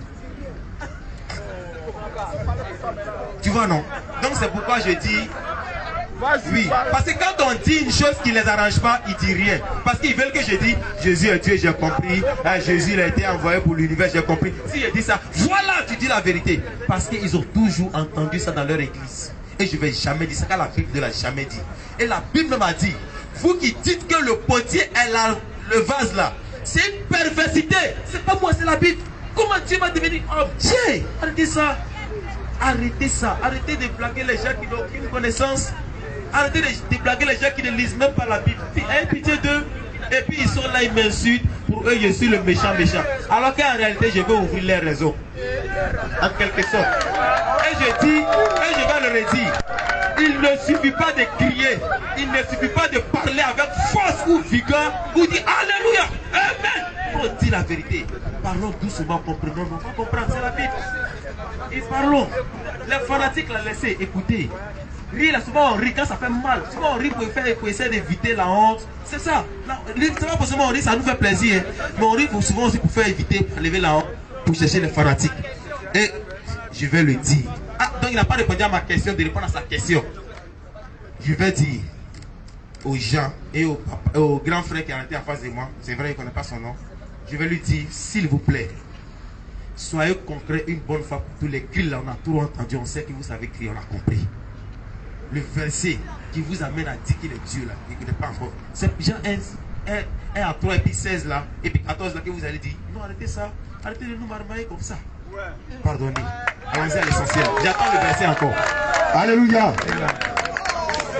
Tu vois, non? Donc c'est pourquoi je dis oui. Parce que quand on dit une chose qui ne les arrange pas, ils disent rien. Parce qu'ils veulent que je dise Jésus est Dieu, j'ai compris. Jésus il a été envoyé pour l'univers, j'ai compris. Si je dis ça, voilà, tu dis la vérité. Parce qu'ils ont toujours entendu ça dans leur église. Et je ne vais jamais dire ça, car la Bible ne l'a jamais dit. Et la Bible m'a dit, vous qui dites que le potier est là, le vase là, c'est une perversité. C'est pas moi, c'est la Bible. Comment Dieu va devenir homme? Dieu, arrêtez ça. Arrêtez ça. Arrêtez de blaguer les gens qui n'ont aucune connaissance. Arrêtez de blaguer les gens qui ne lisent même pas la Bible. Ayez pitié d'eux. Et puis ils sont là, ils m'insultent. Pour eux, je suis le méchant. Alors qu'en réalité, je vais ouvrir les réseaux. En quelque sorte. Et je dis, et je vais le redire. Il ne suffit pas de crier. Il ne suffit pas de parler avec force ou vigueur. Ou dire Alléluia. Amen. On dit la vérité. Parlons doucement, comprenons. On va comprendre, c'est la Bible. Et parlons. Les fanatiques l'ont laissé. Écoutez. Rire, là, souvent on rit quand ça fait mal. Souvent on rit pour essayer d'éviter la honte. C'est ça. C'est pas forcément on rit, ça nous fait plaisir. Mais on rit souvent aussi pour faire éviter, pour lever la honte, pour chercher les fanatiques. Et je vais le dire. Ah, donc il n'a pas répondu à ma question, de répondre à sa question. Je vais dire aux gens et au grand frère qui a été en face de moi, c'est vrai, il ne connaît pas son nom. Je vais lui dire, s'il vous plaît, soyez concret une bonne fois pour tous les cris là, on a tout entendu, on sait que vous savez crier, on a compris. Le verset qui vous amène à dire qu'il est Dieu là, il ne connaît pas encore. C'est Jean 1 à 3 et puis 16 là, et puis 14 là que vous allez dire, non arrêtez ça, arrêtez de nous marmailler comme ça. Pardonnez. Allons-y à l'essentiel. J'attends le verset encore. Alléluia.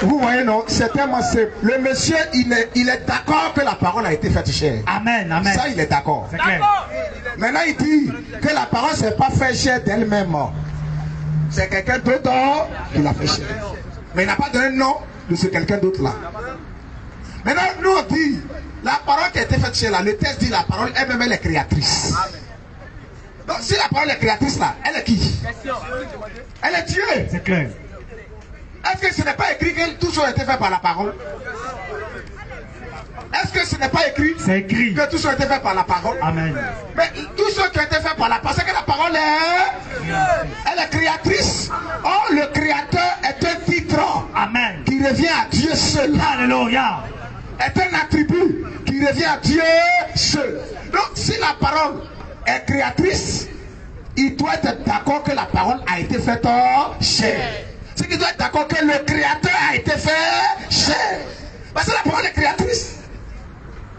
Vous voyez, non, c'est tellement simple. Le monsieur, il est d'accord que la parole a été faite chère. Amen, amen. Ça, il est d'accord. C'est clair. Maintenant, il dit que la parole ne s'est pas faite chère d'elle-même. C'est quelqu'un d'autre qui l'a fait chère. Mais il n'a pas donné le nom de ce quelqu'un d'autre là. Maintenant, nous on dit, la parole qui a été faite chère là, le texte dit la parole elle-même, elle est créatrice. Donc, si la parole est créatrice là, elle est qui? Elle est Dieu. C'est clair. Est-ce que ce n'est pas écrit que tout ça a été fait par la parole? Est-ce que ce n'est pas écrit? C'est écrit. Que tout ça a été fait par la parole? Amen. Mais tout ce qui a été fait par la parole, c'est que la parole est... Elle est créatrice. Or, le créateur est un titre. Amen. Qui revient à Dieu seul. Alléluia. Est un attribut qui revient à Dieu seul. Donc, si la parole est créatrice, il doit être d'accord que la parole a été faite chair. C'est qu'il doit être d'accord que le créateur a été fait chair. Parce que la parole est créatrice.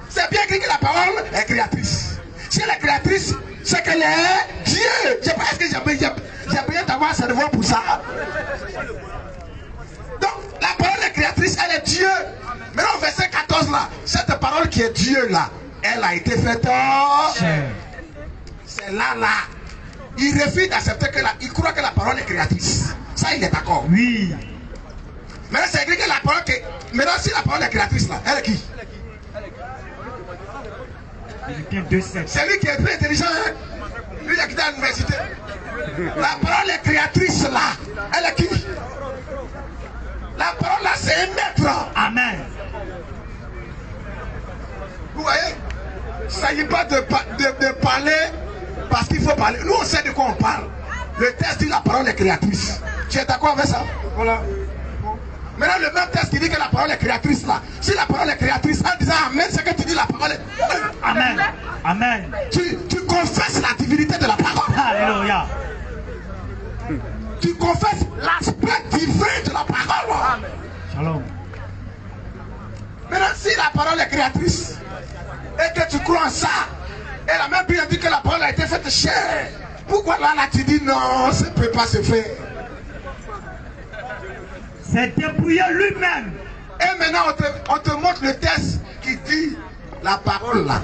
C'est bien écrit que la parole est créatrice. Si elle est créatrice, c'est qu'elle est Dieu. Je sais pas, est-ce que j'ai besoin d'avoir un cerveau pour ça? Donc, la parole est créatrice, elle est Dieu. Maintenant, au verset 14 là, cette parole qui est Dieu là, elle a été faite. C'est là. Il refuse d'accepter que il croit que la parole est créatrice. Ça, il est d'accord. Oui. Maintenant, c'est écrit que la parole maintenant, si la parole est créatrice là, elle est qui? C'est lui qui est très intelligent. Hein? Lui qui a quitté l'université. La parole est créatrice là. Elle est qui? La parole là, c'est un maître. Amen. Vous voyez? Il ne s'agit pas de parler parce qu'il faut parler. Nous, on sait de quoi on parle. Le texte dit la parole est créatrice. Tu es d'accord avec ça? Voilà. Maintenant, le même texte qui dit que la parole est créatrice là. Si la parole est créatrice, en disant Amen, c'est que tu dis la parole est... Amen. Amen. Tu confesses la divinité de la parole. Alléluia. Tu confesses l'aspect divin de la parole. Amen. Shalom. Maintenant, si la parole est créatrice et que tu crois en ça, et la même Bible dit que la parole a été faite chair, pourquoi là tu dis non, ça ne peut pas se faire? C'est débrouillé lui-même. Et maintenant, on te montre le texte qui dit la parole là,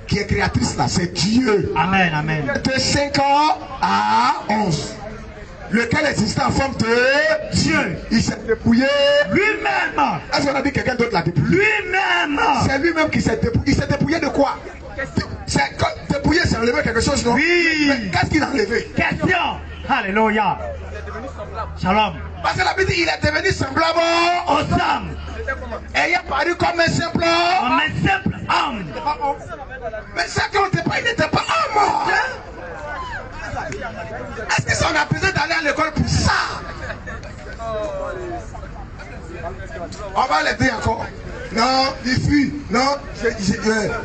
qui est créatrice là, c'est Dieu. Amen, amen. De 5 ans à 11. Lequel existait en forme de Dieu. Il s'est dépouillé lui-même. Est-ce qu'on a dit quelqu'un d'autre l'a dépouillé? Lui-même. C'est lui-même qui s'est dépouillé. Il s'est dépouillé de quoi? Dépouillé, c'est enlever quelque chose, non? Oui. Qu'est-ce qu'il a enlevé? Question. Alléluia. Shalom. Parce que la Bible dit il est devenu semblable aux hommes. Et il est paru comme un simple homme. Mais ça qu'on n'était pas, il n'était pas homme. Est-ce que ça on a besoin d'aller à l'école pour ça? On va l'aider encore. Non, il fuit. Non,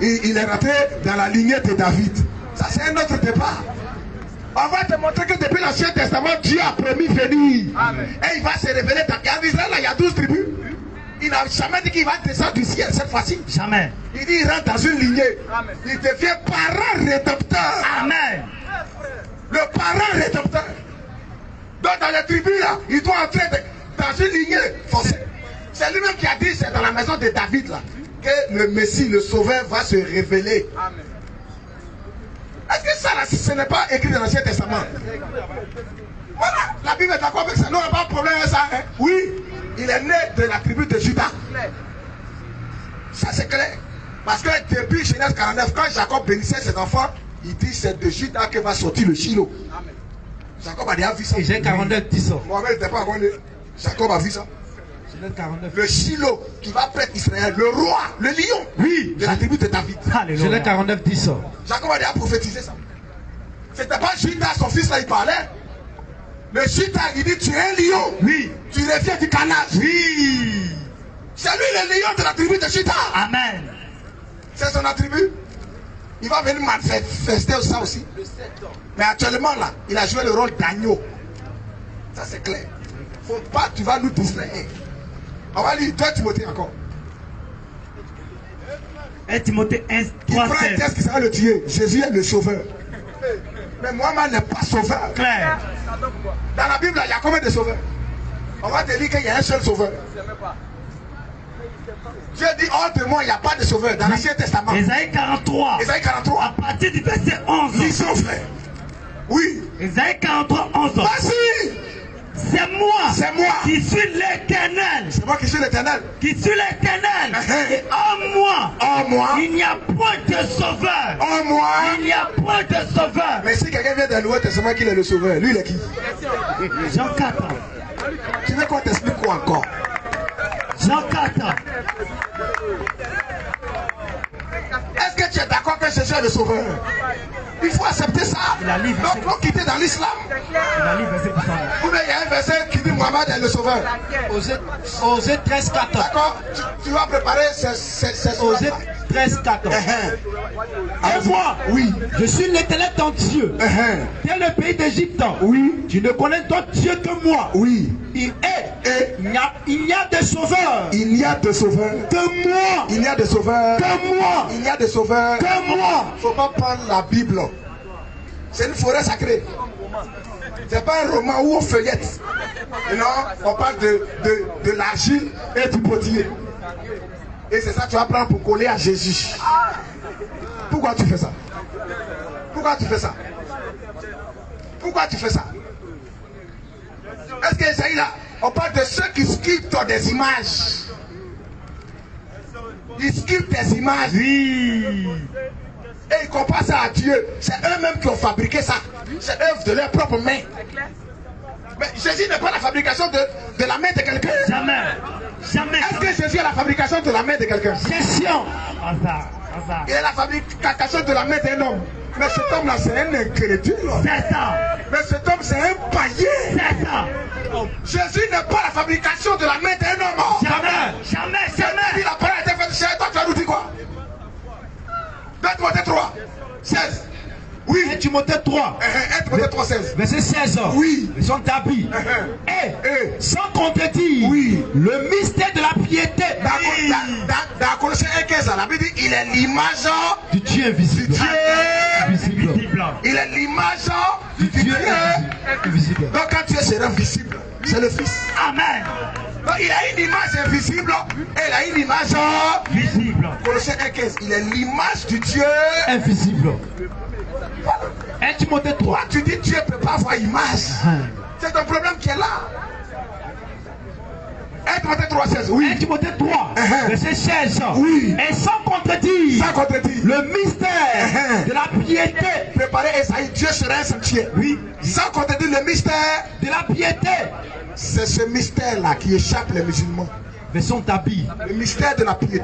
il est rentré dans la lignée de David. Ça c'est un autre départ. On va te montrer que depuis l'Ancien Testament, Dieu a promis venir. Amen. Et il va se révéler. En Israël, là, il y a 12 tribus. Il n'a jamais dit qu'il va descendre du ciel cette fois-ci. Jamais. Il dit qu'il rentre dans une lignée. Amen. Il devient parent rédempteur. Amen. Le parent rédempteur. Donc dans les tribus, là, il doit entrer dans une lignée forcée. C'est lui-même qui a dit, c'est dans la maison de David, là, que le Messie, le Sauveur, va se révéler. Amen. Est-ce que ça, là, ce n'est pas écrit dans l'Ancien Testament? Voilà, la Bible est d'accord avec ça. Nous, on n'a pas de problème avec ça. Hein? Oui, il est né de la tribu de Juda. Ça, c'est clair. Parce que depuis Genèse 49, quand Jacob bénissait ses enfants, il dit c'est de Juda que va sortir le Shiloh. Jacob a déjà vu ça. Et j'ai 49, 10 ans. Mohamed n'était pas encore né. Jacob a vu ça. Le Shiloh qui va prêtre Israël, le roi, le lion, oui, de la tribu de David. Je l'ai 49, 10 ans. Jacob a déjà prophétisé ça. C'était pas Judas, son fils là, il parlait. Le Judas, il dit tu es un lion. Oui. Tu reviens du canage. Oui. C'est lui le lion de la tribu de Judas. Amen. C'est son attribut. Il va venir manifester ça aussi. Mais actuellement là, il a joué le rôle d'agneau. Ça c'est clair. Faut pas, tu vas nous distraire. On va lire 2 Timothée encore. 1 Timothée 1, 3, il prend un texte qui sera le tuer. Jésus est le sauveur. Mais Mohamed n'est pas sauveur. Claire. Dans la Bible, il y a combien de sauveurs? On va te dire qu'il y a un seul sauveur. Dieu dit hors de moi, il n'y a pas de sauveur. Dans l'Ancien Testament. Ésaïe 43. Ésaïe 43. À partir du verset 11. Lisons, frère. Oui. Ésaïe 43, 11. Vas-y. C'est moi qui suis l'Éternel. C'est moi qui suis l'Éternel. Qui suis l'Éternel. Et en moi, il n'y a point de sauveur. En moi, il n'y a point de sauveur. Mais si quelqu'un vient d'un Nouveau Testament qu'il est le sauveur, lui il est qui? Jean 4. Tu veux qu'on t'explique quoi encore? Jean 4. Est-ce que tu es d'accord que Jésus est le sauveur? Il faut accepter ça. Donc, faut quitter dans l'islam. Ou bien il y a un verset qui dit Mohamed est le sauveur. Osée 13, 14. D'accord. Tu vas préparer Osée 13, 14. Et moi, oui, je suis l'Éternel ton Dieu. Dans le pays d'Égypte. Oui. Tu ne connais d'autre Dieu que moi. Oui. Il y a des sauveurs. Il y a des sauveurs. Que moi. Il y a des sauveurs. Que moi. Il y a des sauveurs. Que moi. Il ne faut pas prendre la Bible. C'est une forêt sacrée. C'est pas un roman où on feuillette. Non, on parle de l'argile et du potier. Et c'est ça que tu vas prendre pour coller à Jésus. Pourquoi tu fais ça? Pourquoi tu fais ça? Pourquoi tu fais ça? Est-ce que Esaïe là, on parle de ceux qui sculptent des images. Ils sculptent des images. Oui. Et ils comparent ça à Dieu. C'est eux-mêmes qui ont fabriqué ça. C'est œuvre de leurs propres mains. Mais Jésus n'est pas la fabrication de la main de quelqu'un. Jamais. Jamais. Est-ce que Jésus est la fabrication de la main de quelqu'un? Gestion. Il est la fabrication de la main d'un homme. Mais cet homme-là, c'est un incrédule. C'est ça. Mais cet homme, c'est un païen. C'est ça. Jésus n'est pas la fabrication de la main d'un homme. Jamais. La parole a été faite chez toi, tu vas nous dire quoi? 2 Timothée 3, 16. Oui. 1 Timothée 3. 1 Timothée 3, 16. Verset 16. Oui. Ils sont habits. Et sans contredire. Oui. Le mystère de la piété. Dans Colossiens 1,15, la Bible dit il est l'image du Dieu invisible. Il est l'image du Dieu invisible. Donc quand Dieu sera visible, c'est le Fils. Amen. Donc il a une image invisible et il a une image visible. Colossiens 1,15, il est l'image du Dieu invisible. 1 Timothée 3. Tu dis Dieu ne peut pas avoir image. C'est un problème qui est là. 1 Timothée 3, 16. Oui. 1 Timothée 3, verset 16. Oui. Et sans contredire. Sans contredire. Le mystère de la piété. Préparez Esaïe, Dieu sera un sanctuaire. Oui. Sans contredire le mystère de la piété. C'est ce mystère-là qui échappe les musulmans. Mais son habit. Le mystère de la piété.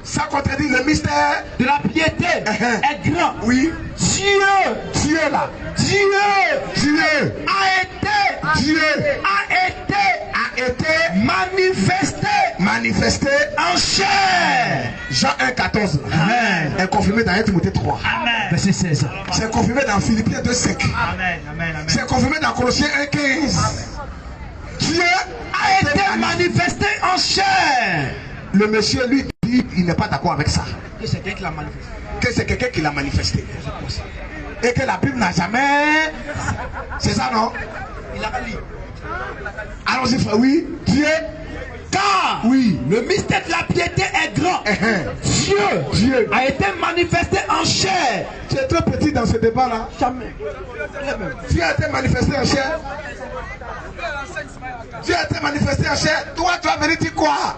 Sans contredire le mystère de la piété est grand. Oui. Dieu là. Dieu a été manifesté en chair. Jean 1,14 est confirmé dans 1 Timothée 3. Verset 16. C'est confirmé dans Philippiens 2,5. C'est confirmé dans Colossiens 1,15. Dieu a été manifesté en chair. Le monsieur lui dit il n'est pas d'accord avec ça. Que c'est quelqu'un qui l'a manifesté. Que c'est quelqu'un qui l'a manifesté. Et que la Bible n'a jamais. C'est ça non? Il a lu. Allons-y frère, oui. Dieu. Car oui, le mystère de la piété est grand. Dieu a été manifesté en chair. Tu es trop petit dans ce débat là. Jamais. Dieu a été manifesté en chair. Dieu a été manifesté en chair. Toi tu vas venir dire quoi?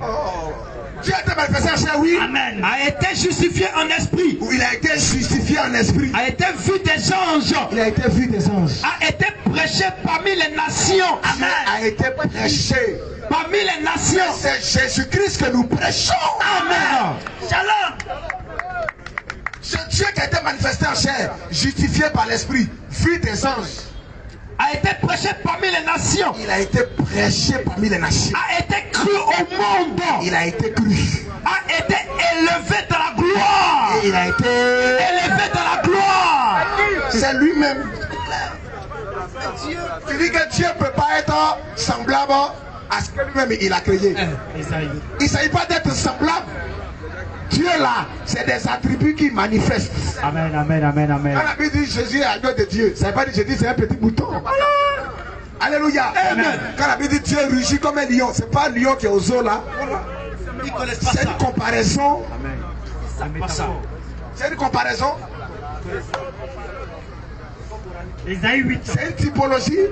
Oh. Dieu a été manifesté en chair, oui. Amen. A été justifié en esprit. Il a été justifié en esprit. A été vu des anges. Il a été vu des anges. A été prêché parmi les nations. Amen. A été prêché parmi les nations. C'est Jésus-Christ que nous prêchons. Amen. Shalom. C'est Dieu qui a été manifesté en chair, justifié par l'esprit, vu des anges. A été prêché parmi les nations. Il a été prêché parmi les nations. A été cru au monde. Il a été cru. A été élevé dans la gloire. Et il a été élevé dans la gloire. C'est lui-même. Tu dis que Dieu ne peut pas être semblable à ce que lui-même il a créé. Il ne s'agit pas d'être semblable. Dieu là, c'est des attributs qui manifestent. Amen. Quand la Bible dit Jésus est l'agneau de Dieu, ça ne veut pas dire Jésus c'est un petit bouton. Alléluia. Amen. Quand la Bible dit Dieu rugit comme un lion, c'est pas un lion qui est au zoo là. C'est une comparaison. C'est une comparaison. Esaïe 8. C'est une typologie.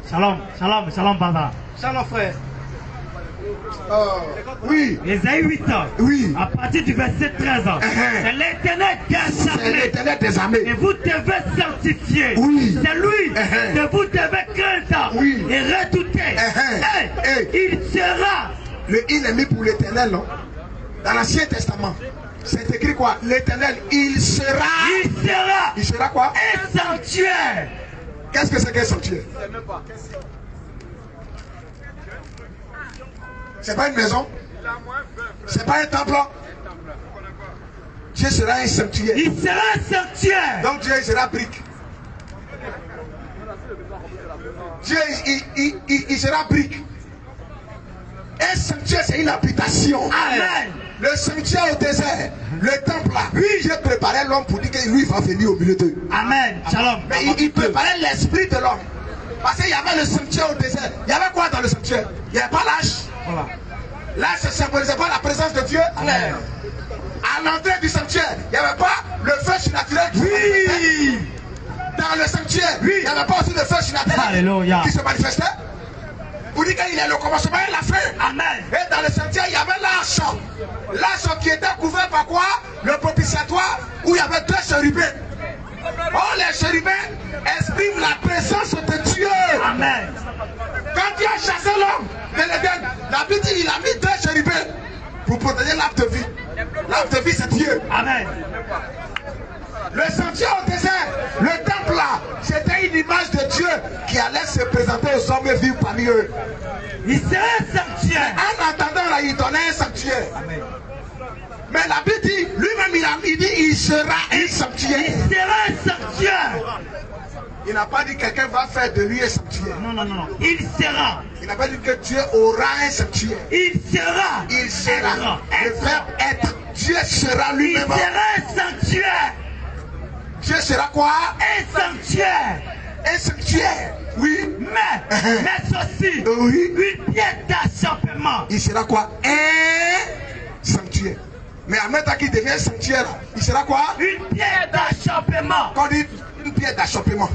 Shalom, Baba. Shalom, frère. Oui. Esaïe 8. Oui. À partir du verset 13. C'est l'Éternel des armées. C'est l'Éternel des armées. Et vous devez sanctifier. Oui. C'est lui que vous devez craindre. Oui. Et redouter. Il sera. Le il est mis pour l'Éternel, non? Dans l'Ancien Testament. C'est écrit quoi? L'Éternel, il sera. Il sera quoi? Un sanctuaire. Qu'est-ce que c'est qu'un sanctuaire? C'est pas une maison. C'est pas un temple. Dieu sera un sanctuaire. Il sera un sanctuaire. Donc Dieu il sera brique. Dieu il sera brique. Un sanctuaire c'est une habitation. Amen. Le sanctuaire au désert, le temple là, Dieu préparait l'homme pour dire que lui va venir au milieu d'eux. Amen. Shalom. Mais il préparait l'esprit de l'homme. Parce qu'il y avait le sanctuaire au désert. Il y avait quoi dans le sanctuaire? Il n'y avait pas l'âge. Voilà. L'âge ne symbolisait pas la présence de Dieu. Amen. À l'entrée du sanctuaire, il n'y avait pas le feu surnaturel qui se manifestait. Dans le sanctuaire, il n'y avait pas aussi le feu surnaturel qui se manifestait. Vous dites qu'il est le commencement et la fin. Amen. Et dans le sanctuaire, il y avait l'arche. L'arche qui était couvert par quoi? Le propitiatoire où il y avait 2 chérubins. Oh, les chérubins expriment la présence de Dieu. Amen. Quand Dieu a chassé l'homme de l'Éden, la Bible dit qu'il a mis 2 chérubins pour protéger l'arbre de vie. L'arbre de vie, c'est Dieu. Amen. Le sanctuaire au désert, le temple là, c'était une image de Dieu qui allait se présenter aux hommes et vivre parmi eux. Il serait un sanctuaire. En entendant là, il donnait un sanctuaire. Amen. Mais la Bible dit, lui-même il dit, il sera un sanctuaire. Il sera un sanctuaire. Il n'a pas dit que quelqu'un va faire de lui un sanctuaire. Non, non, non. Il sera. Il n'a pas dit que Dieu aura un sanctuaire. Il sera. Il sera. Le verbe être. Dieu sera lui-même. Il sera un sanctuaire. Dieu sera quoi? Un sanctuaire. Un sanctuaire. Oui. Mais aussi, oui, une pierre d'achoppement. Il sera quoi? Un sanctuaire. Mais en même temps qu'il devient sanctuaire, il sera quoi? Une pierre d'achoppement. Quand on dit une pierre d'achoppement,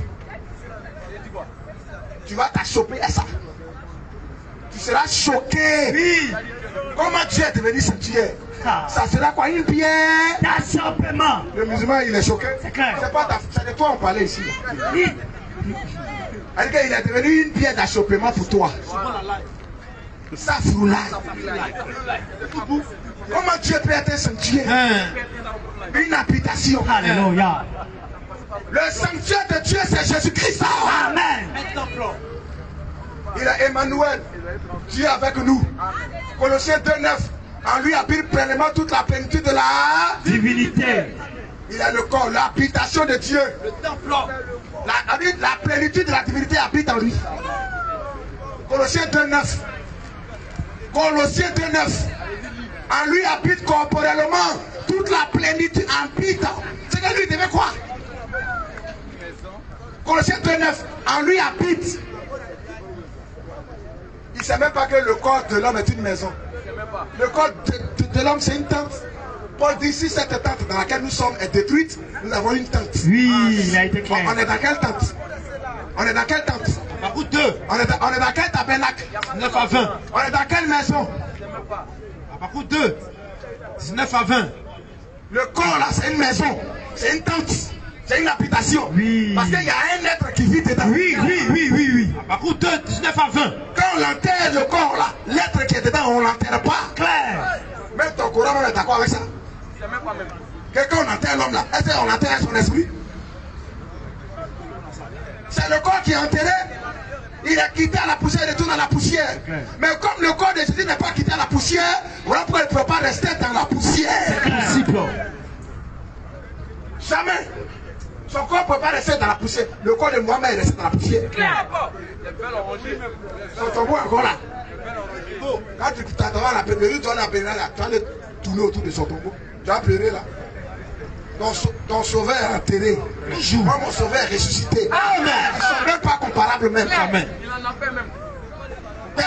tu vas t'achopper à ça. Tu seras choqué. Oui. Comment Dieu est devenu sanctuaire? Ça sera quoi? Une pierre d'achoppement. Le musulman, il est choqué. C'est clair. C'est de toi on parlait ici. Oui. Il est devenu une pierre d'achoppement pour toi. Ça froula. Comment Dieu peut être un sanctuaire? Une habitation. Alléluia. Le sanctuaire de Dieu, c'est Jésus-Christ. Amen. Il est Emmanuel. Dieu avec nous. Colossiens 2:9. En lui habite pleinement toute la plénitude de la divinité. Il a le corps, l'habitation de Dieu. Le temple. La plénitude de la divinité habite en lui. Colossiens 2:9. Colossiens 2:9. En lui habite corporellement toute la plénitude habite. C'est que lui devait quoi? Colossiens 2:9. En lui habite. Il ne sait même pas que le corps de l'homme est une maison. Le corps de l'homme, c'est une tente. Paul dit, si cette tente dans laquelle nous sommes est détruite, nous avons une tente. Oui, il a été clair. On est dans quelle tente? On est dans quelle tente? On est dans quel tabernacle? 9 à 20. On est dans quelle maison? Habakkuk 2, 19 à 20. Le corps là, c'est une maison. C'est une tente. C'est une habitation. Oui. Parce qu'il y a un être qui vit dedans. Oui. Habakkuk 2, 19 à 20. Quand on enterre le corps là, l'être qui est dedans, on ne l'enterre pas. Clair. Même ton courant est d'accord avec ça. Quelqu'un on enterre l'homme là, est-ce qu'on enterre son esprit? C'est le corps qui est enterré. Il est quitté à la poussière, il retourne à la poussière. Mais comme le corps de Jésus n'est pas quitté à la poussière, voilà pourquoi il ne peut pas rester dans la poussière. Jamais. Son corps ne peut pas rester dans la poussière. Le corps de Mohamed est resté dans la poussière. Son tombeau est encore là. Quand tu t'attends à la pénurie, tu vas aller tourner autour de son tombeau. Tu vas pleurer là. Ton sauveur est enterré. Moi, mon sauveur est ressuscité. Amen. Ils ne sont même pas comparables même. Amen. Il en a fait même.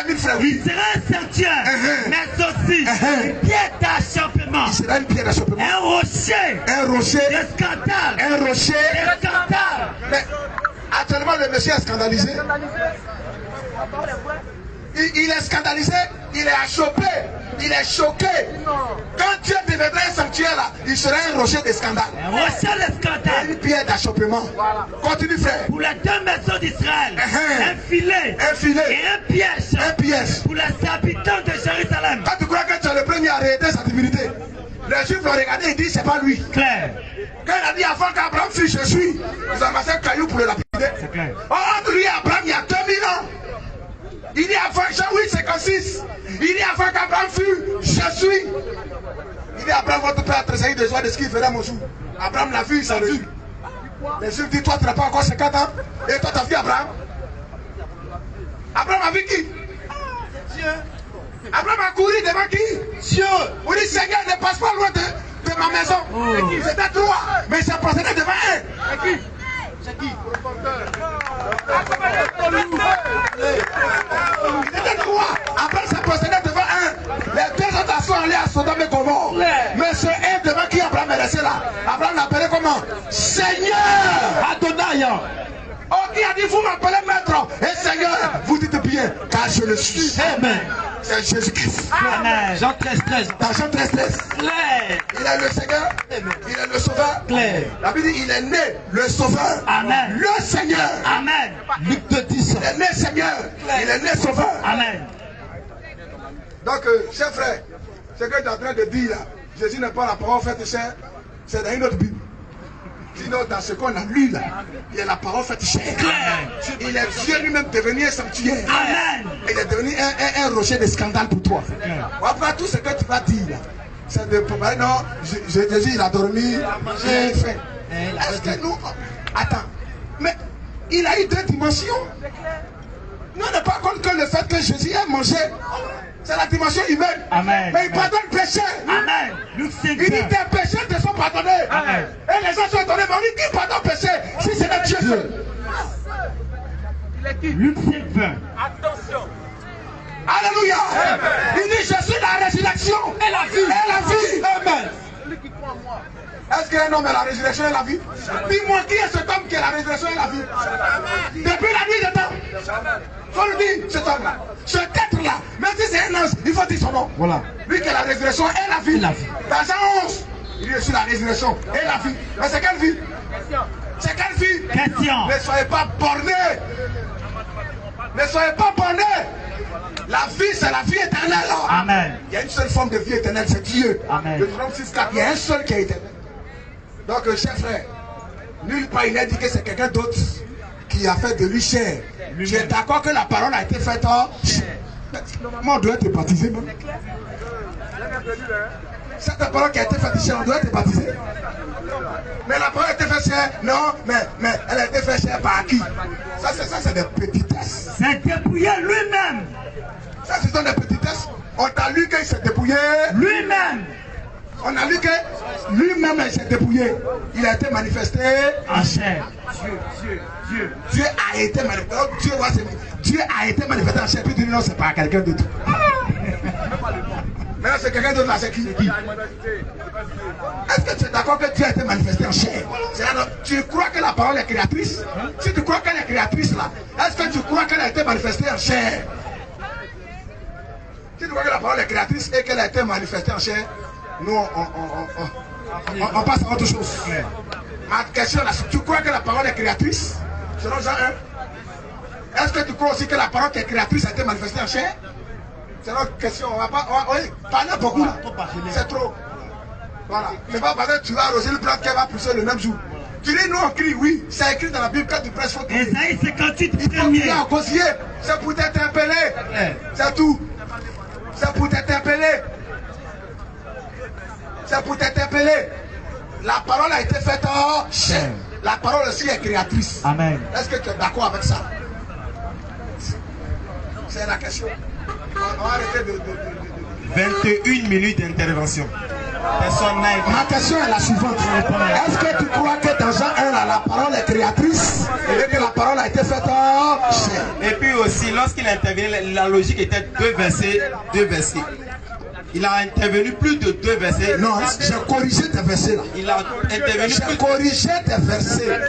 Il sera un sanctuaire, mais aussi une pierre d'achoppement. Il sera une pierre d'achoppement. Un rocher. Un rocher. De scandale. Un rocher. De scandale. Mais actuellement, le monsieur est scandalisé. Il est scandalisé, il est achoppé, il est choqué. Quand Dieu deviendra un sanctuaire là, il sera un rocher de scandale. Un rocher de scandale. Une pierre d'achoppement. Voilà. Continue frère. Pour les 2 maisons d'Israël, un filet et un piège. Pour les habitants de Jérusalem. Quand tu crois que tu es le premier à arrêter sa divinité, les Juifs l'ont regardé et dit c'est pas lui. Clair. Quand il a dit avant qu'Abraham fût je suis, ils ont amassé un caillou pour le lapider. C'est clair. Entre lui et Abraham, il y a 2000 ans. Il dit avant Jean 8:56. Il dit avant qu'Abraham fût, je suis. Il dit Abraham, votre père a tressailli de joie de ce qu'il ferait mon jour. Abraham l'a vu, il s'en vu. Les Juifs disent, toi tu n'as pas encore 50 ans. Et toi tu as vu Abraham. Abraham a vu qui? Dieu. Abraham a couru devant qui? Dieu. On dit Seigneur ne passe pas loin de ma maison. C'était 3. Mais il s'est procédé devant un. C'est qui? C'est qui? dit, vous m'appelez maître et Seigneur, vous dites bien, car je le suis. Amen. C'est Jésus-Christ. Amen. Jean 13, 13. Dans Jean 13, 13. Claire. Il est le Seigneur. Il est le Sauveur. Claire. La Bible dit, il est né le Sauveur. Amen. Le Seigneur. Amen. Luc 2, 10. Il est né Seigneur. Il est né Sauveur. Amen. Donc, chers frères, ce que tu es en train de dire là, Jésus n'est pas la parole faite chair, c'est dans une autre Bible. Sinon, dans ce qu'on a lu là, il y a la parole faite chair. Il est Dieu lui-même devenu un sanctuaire. Amen. Il est devenu un rocher de scandale pour toi. Après tout ce que tu vas dire là, c'est de préparer. Non, Jésus il a dormi, j'ai faim. Est-ce que nous. Attends, mais il a eu deux dimensions. Nous ne pas compte que le fait que Jésus ait mangé, c'est la dimension humaine. Amen. Mais il pardonne le péché. Amen. Luc 5, Il dit tes péchés te sont pardonnés. Amen. Et les gens sont étonnés. Mais on dit qui pardonne le péché si c'est notre Dieu seul. Luc 5, 20. Attention. Alléluia. Il dit je suis la résurrection et la vie. Et la vie. Amen. Celui qui croit en moi. Est-ce qu'un homme est la résurrection et la vie? Dis-moi qui est cet homme qui est la résurrection et la vie? Depuis la nuit des temps. Il faut le dire, cet homme-là. Ce être-là, même si c'est un ange, il faut dire son nom. Voilà. Lui qui est la résurrection et la vie. Dans Jean 11, il dit je suis la résurrection et la vie. Mais c'est quelle vie? C'est quelle vie? Question. Ne soyez pas bornés. Ne soyez pas bornés. La vie, c'est la vie éternelle. Amen. Il y a une seule forme de vie éternelle, c'est Dieu. Amen. Le Deutéronome 6:4, il y a un seul qui est éternel. Donc, chers frères, nulle part il a dit que c'est quelqu'un d'autre qui a fait de lui chair. Tu es d'accord que la parole a été faite en chair. Moi, on doit être baptisé même. Cette parole qui a été faite chair, on doit être baptisé. Mais la parole a été faite chair, non, mais elle a été faite chair par qui? Ça, c'est des petitesses. C'est dépouillé lui-même. Ça, ce sont des petitesses. On t'a lu qu'il s'est dépouillé. Lui-même. On a lu que lui-même s'est dépouillé. Il a été manifesté en chair. Dieu a été manifesté. Dieu a été manifesté en chair. Puis tu dis non, c'est pas quelqu'un d'autre. Maintenant, c'est quelqu'un d'autre là, c'est qui? Est-ce que tu es d'accord que Dieu a été manifesté en chair? Tu crois que la parole est créatrice? Si tu crois qu'elle est créatrice là, est-ce que tu crois qu'elle a été manifestée en chair? Si tu crois que la parole est créatrice et qu'elle a été manifestée en chair, nous on passe à autre chose. Ma question là, tu crois que la parole est créatrice? Selon Jean 1. Est-ce que tu crois aussi que la parole qui est créatrice a été manifestée en chair? C'est notre question. On va pas parler beaucoup là. C'est trop. Voilà. C'est pas parce que tu vas arroser le plant qu'elle va pousser le même jour. Tu dis nous on crie, oui. C'est écrit dans la Bible quand tu prêches, faut crier. Esaïe 58, il faut crier en gosier. C'est pour t'interpeller. C'est tout. C'est pour t'interpeller. C'est pour t'interpeller. La parole a été faite en chair. La parole aussi est créatrice. Amen. Est-ce que tu es d'accord avec ça? C'est la question. On va arrêter de 21 minutes d'intervention. Ma question est la suivante. Est-ce que tu crois que dans Jean 1, la parole est créatrice et que la parole a été faite en chair? Et puis aussi, lorsqu'il a intervenu, la logique était deux versets. Il a intervenu plus de 2 versets. Non, j'ai corrigé tes versets là. Il a intervenu j'ai corrigé tes versets.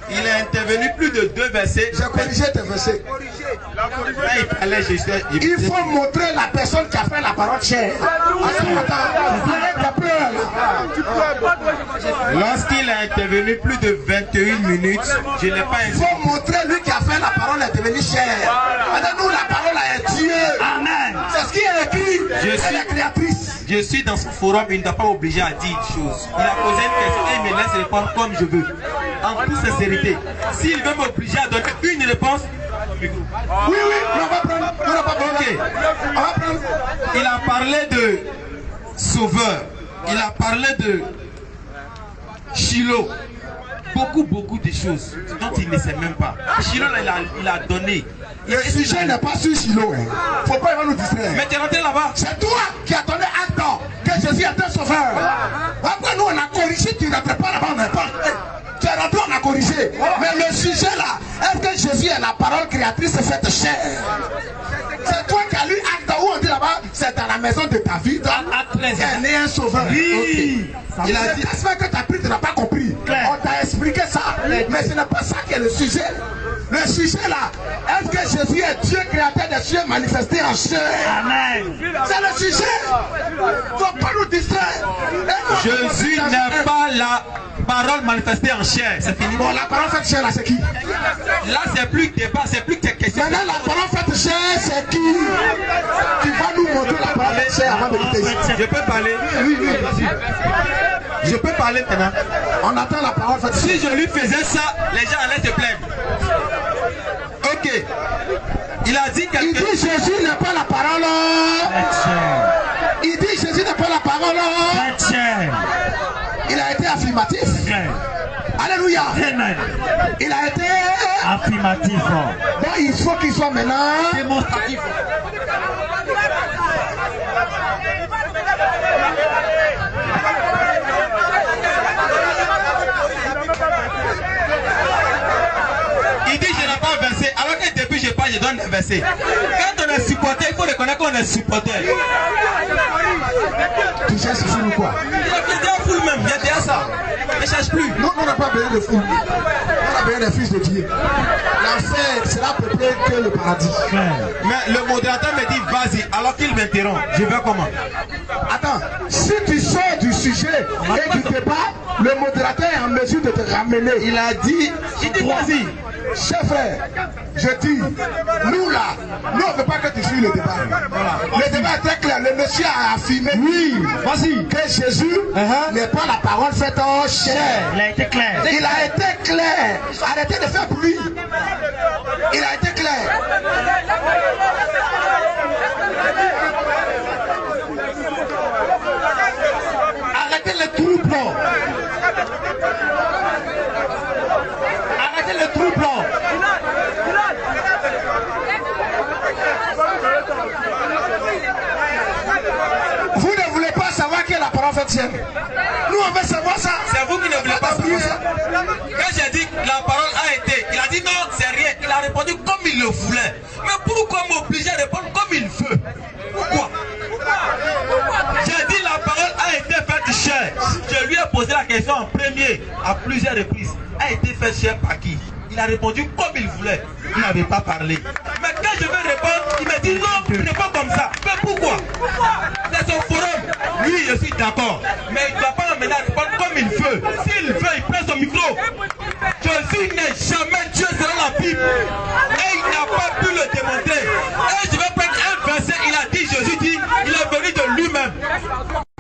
Il a intervenu plus de 2 versets. J'ai corrigé tes versets. Il faut montrer la personne qui a fait la parole chère. Lorsqu'il a intervenu plus de 21 minutes, je n'ai pas il faut montrer lui qui a fait la parole est devenu chère. Nous, la parole est Dieu. Amen. C'est ce qui est écrit. Elle est créatrice. Je suis dans ce forum, il ne doit pas m'obliger à dire une chose. Il a posé une question et il me laisse répondre comme je veux. En toute sincérité. S'il veut m'obliger à donner une réponse, oui, on va prendre. On va prendre. Il a parlé de sauveur. Il a parlé de Shiloh. Beaucoup de choses dont il ne sait même pas. Shiloh, il a donné. Le sujet n'est pas sur Shiloh. Faut pas nous distraire. Mais tu es rentré là-bas. C'est toi qui as donné acte que Jésus est un sauveur. Après nous, on a corrigé, tu ne rentres pas là-bas, on n'est pas. Tu es rentré, on a corrigé. Mais le sujet là, est-ce que Jésus est la parole créatrice faite chair? C'est toi qui as lu acte où on dit là-bas, c'est dans la maison de David. Il est né un sauveur. Oui. Il a dit, est-ce que tu as pris, tu n'as pas compris. On t'a expliqué ça. Mais ce n'est pas ça qui est le sujet. Le Le sujet là, est-ce que Jésus est Dieu créateur des cieux manifesté en chair? Amen. C'est le sujet. Il ne faut pas nous distraire. Jésus n'est pas la parole manifestée en chair. C'est fini. Bon, la parole faite chair là, c'est qui? Là, c'est plus débat, c'est plus que question. Maintenant, la parole faite chair, c'est qui? Tu vas nous montrer la parole faite chair avant de quitter ici. Je peux parler? Oui, vas-y. Je peux parler maintenant. On attend la parole faite chair. Si je lui faisais ça, les gens allaient se plaindre. Ok. Il a dit quelque Il dit Jésus n'est pas la parole. Il dit Jésus n'est pas la parole. Il a été affirmatif. Alléluia. Il a été affirmatif. Bon, il faut qu'il soit maintenant démonstratif. Il dit je n'ai pas versé, alors que depuis je parle, je donne un verset. Quand on est supporter, il faut reconnaître qu'on est supporter. Tu cherches foule ou quoi? Il y a déjà foule même, il y a déjà ça. Ne cherche plus. Non, on n'a pas besoin de foule. On a besoin des fils de Dieu. L'enfer sera peuplé que le paradis. Mais le modérateur me dit vas-y, alors qu'il m'interrompt. Je vais comment? Attends, si tu sors du sujet et du débat, le modérateur est en mesure de te ramener. Il a dit, vas-y. Cher frère, je dis, nous là, nous on ne veut pas que tu suives le débat. Le débat est très clair. Le monsieur a affirmé que Jésus n'est pas la parole faite en chair. Il a été clair. Il a été clair. Arrêtez de faire bruit. Il a été clair. Arrêtez les troubles. Arrêtez les troubles. Vous ne voulez pas savoir qui est la parole faite chair. Nous on veut savoir ça. C'est vous qui ne voulez pas savoir ça. Quand j'ai dit que la parole a été, il a dit non, c'est rien. Il a répondu comme il le voulait. Mais pourquoi m'obliger à répondre comme il veut? Pourquoi? J'ai dit la parole a été faite chair. Je lui ai posé la question en premier, à plusieurs reprises. A été faite chair par qui? Il a répondu comme il voulait. Il n'avait pas parlé. Mais quand je vais répondre, il me dit non, réponds comme ça. Mais pourquoi? C'est son forum. Oui, je suis d'accord. Mais il ne doit pas m'amener à répondre comme il veut. S'il veut, il prend son micro. Jésus n'est jamais Dieu selon la Bible. Et il n'a pas pu le démontrer. Et je vais prendre un verset. Il a dit, Jésus dit, il est venu de lui-même.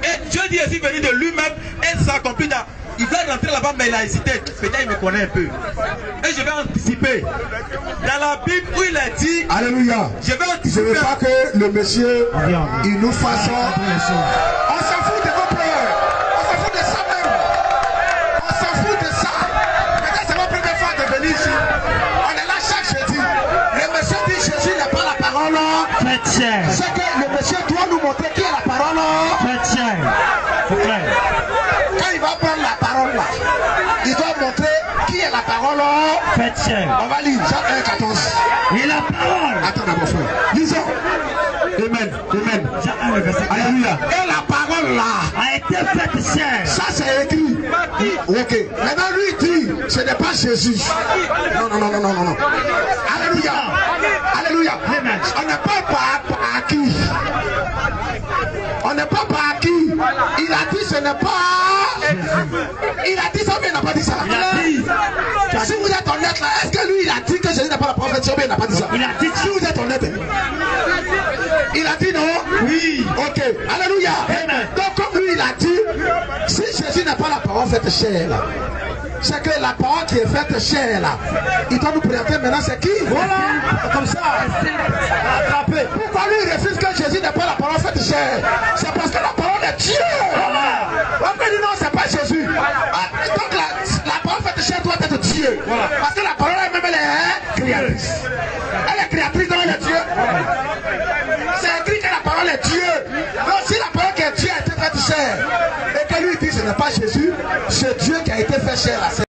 Et Dieu dit, je suis venu de lui-même. Et ça s'accomplit dans... Il va rentrer là-bas, mais il a hésité. Peut-être il me connaît un peu. Et je vais anticiper. Dans la Bible où il a dit... Alléluia. Je vais anticiper. Je ne veux pas que le monsieur, il nous fasse... On s'en fout de vos pleurs. On s'en fout de ça même. On s'en fout de ça. Maintenant, c'est ma première fois de venir ici. On est là chaque jeudi. Le monsieur dit Jésus n'est pas la parole. Faites chair. C'est que le monsieur doit nous montrer qui est la parole. Faites chair. C'est clair. Quand il va prendre la parole là, il doit montrer qui est la parole. Faites chair. On va lire Jean 1, 14. Et la parole. Attends d'abord, frère. Lisons. Amen. Amen. Alléluia. Et la parole là a été faite chair. Ça c'est écrit. Ok. Maintenant lui dit, ce n'est pas Jésus. Non. Alléluia. Alléluia. On n'est pas par qui. On n'est pas par qui. Il a dit ce n'est pas. Il a dit ça, mais il n'a pas dit ça. Il a dit. Si vous êtes honnête là, est-ce que lui il a dit que Jésus n'est pas la prophète, mais il n'a pas dit ça? Il a dit. Si vous êtes honnête. Il a dit non? Oui. Ok. Alléluia. Amen. Donc comme lui il a dit, si Jésus n'est pas la parole faite chair là, c'est que la parole qui est faite chair là, il doit nous présenter maintenant c'est qui? Voilà. Comme ça. Attrapé. Pourquoi lui il refuse que Jésus n'est pas la parole faite chair? C'est parce que la parole est Dieu. Voilà. On peut dire non, c'est pas Jésus. Donc la parole faite chair doit être Dieu. Voilà. Parce que la parole elle-même elle est créatrice. Elle est créatrice dans le Dieu. C'est écrit que la parole est Dieu. Donc si la parole qui est Dieu a été faite chair et que lui dit ce n'est pas Jésus, c'est Dieu qui a été fait chair là.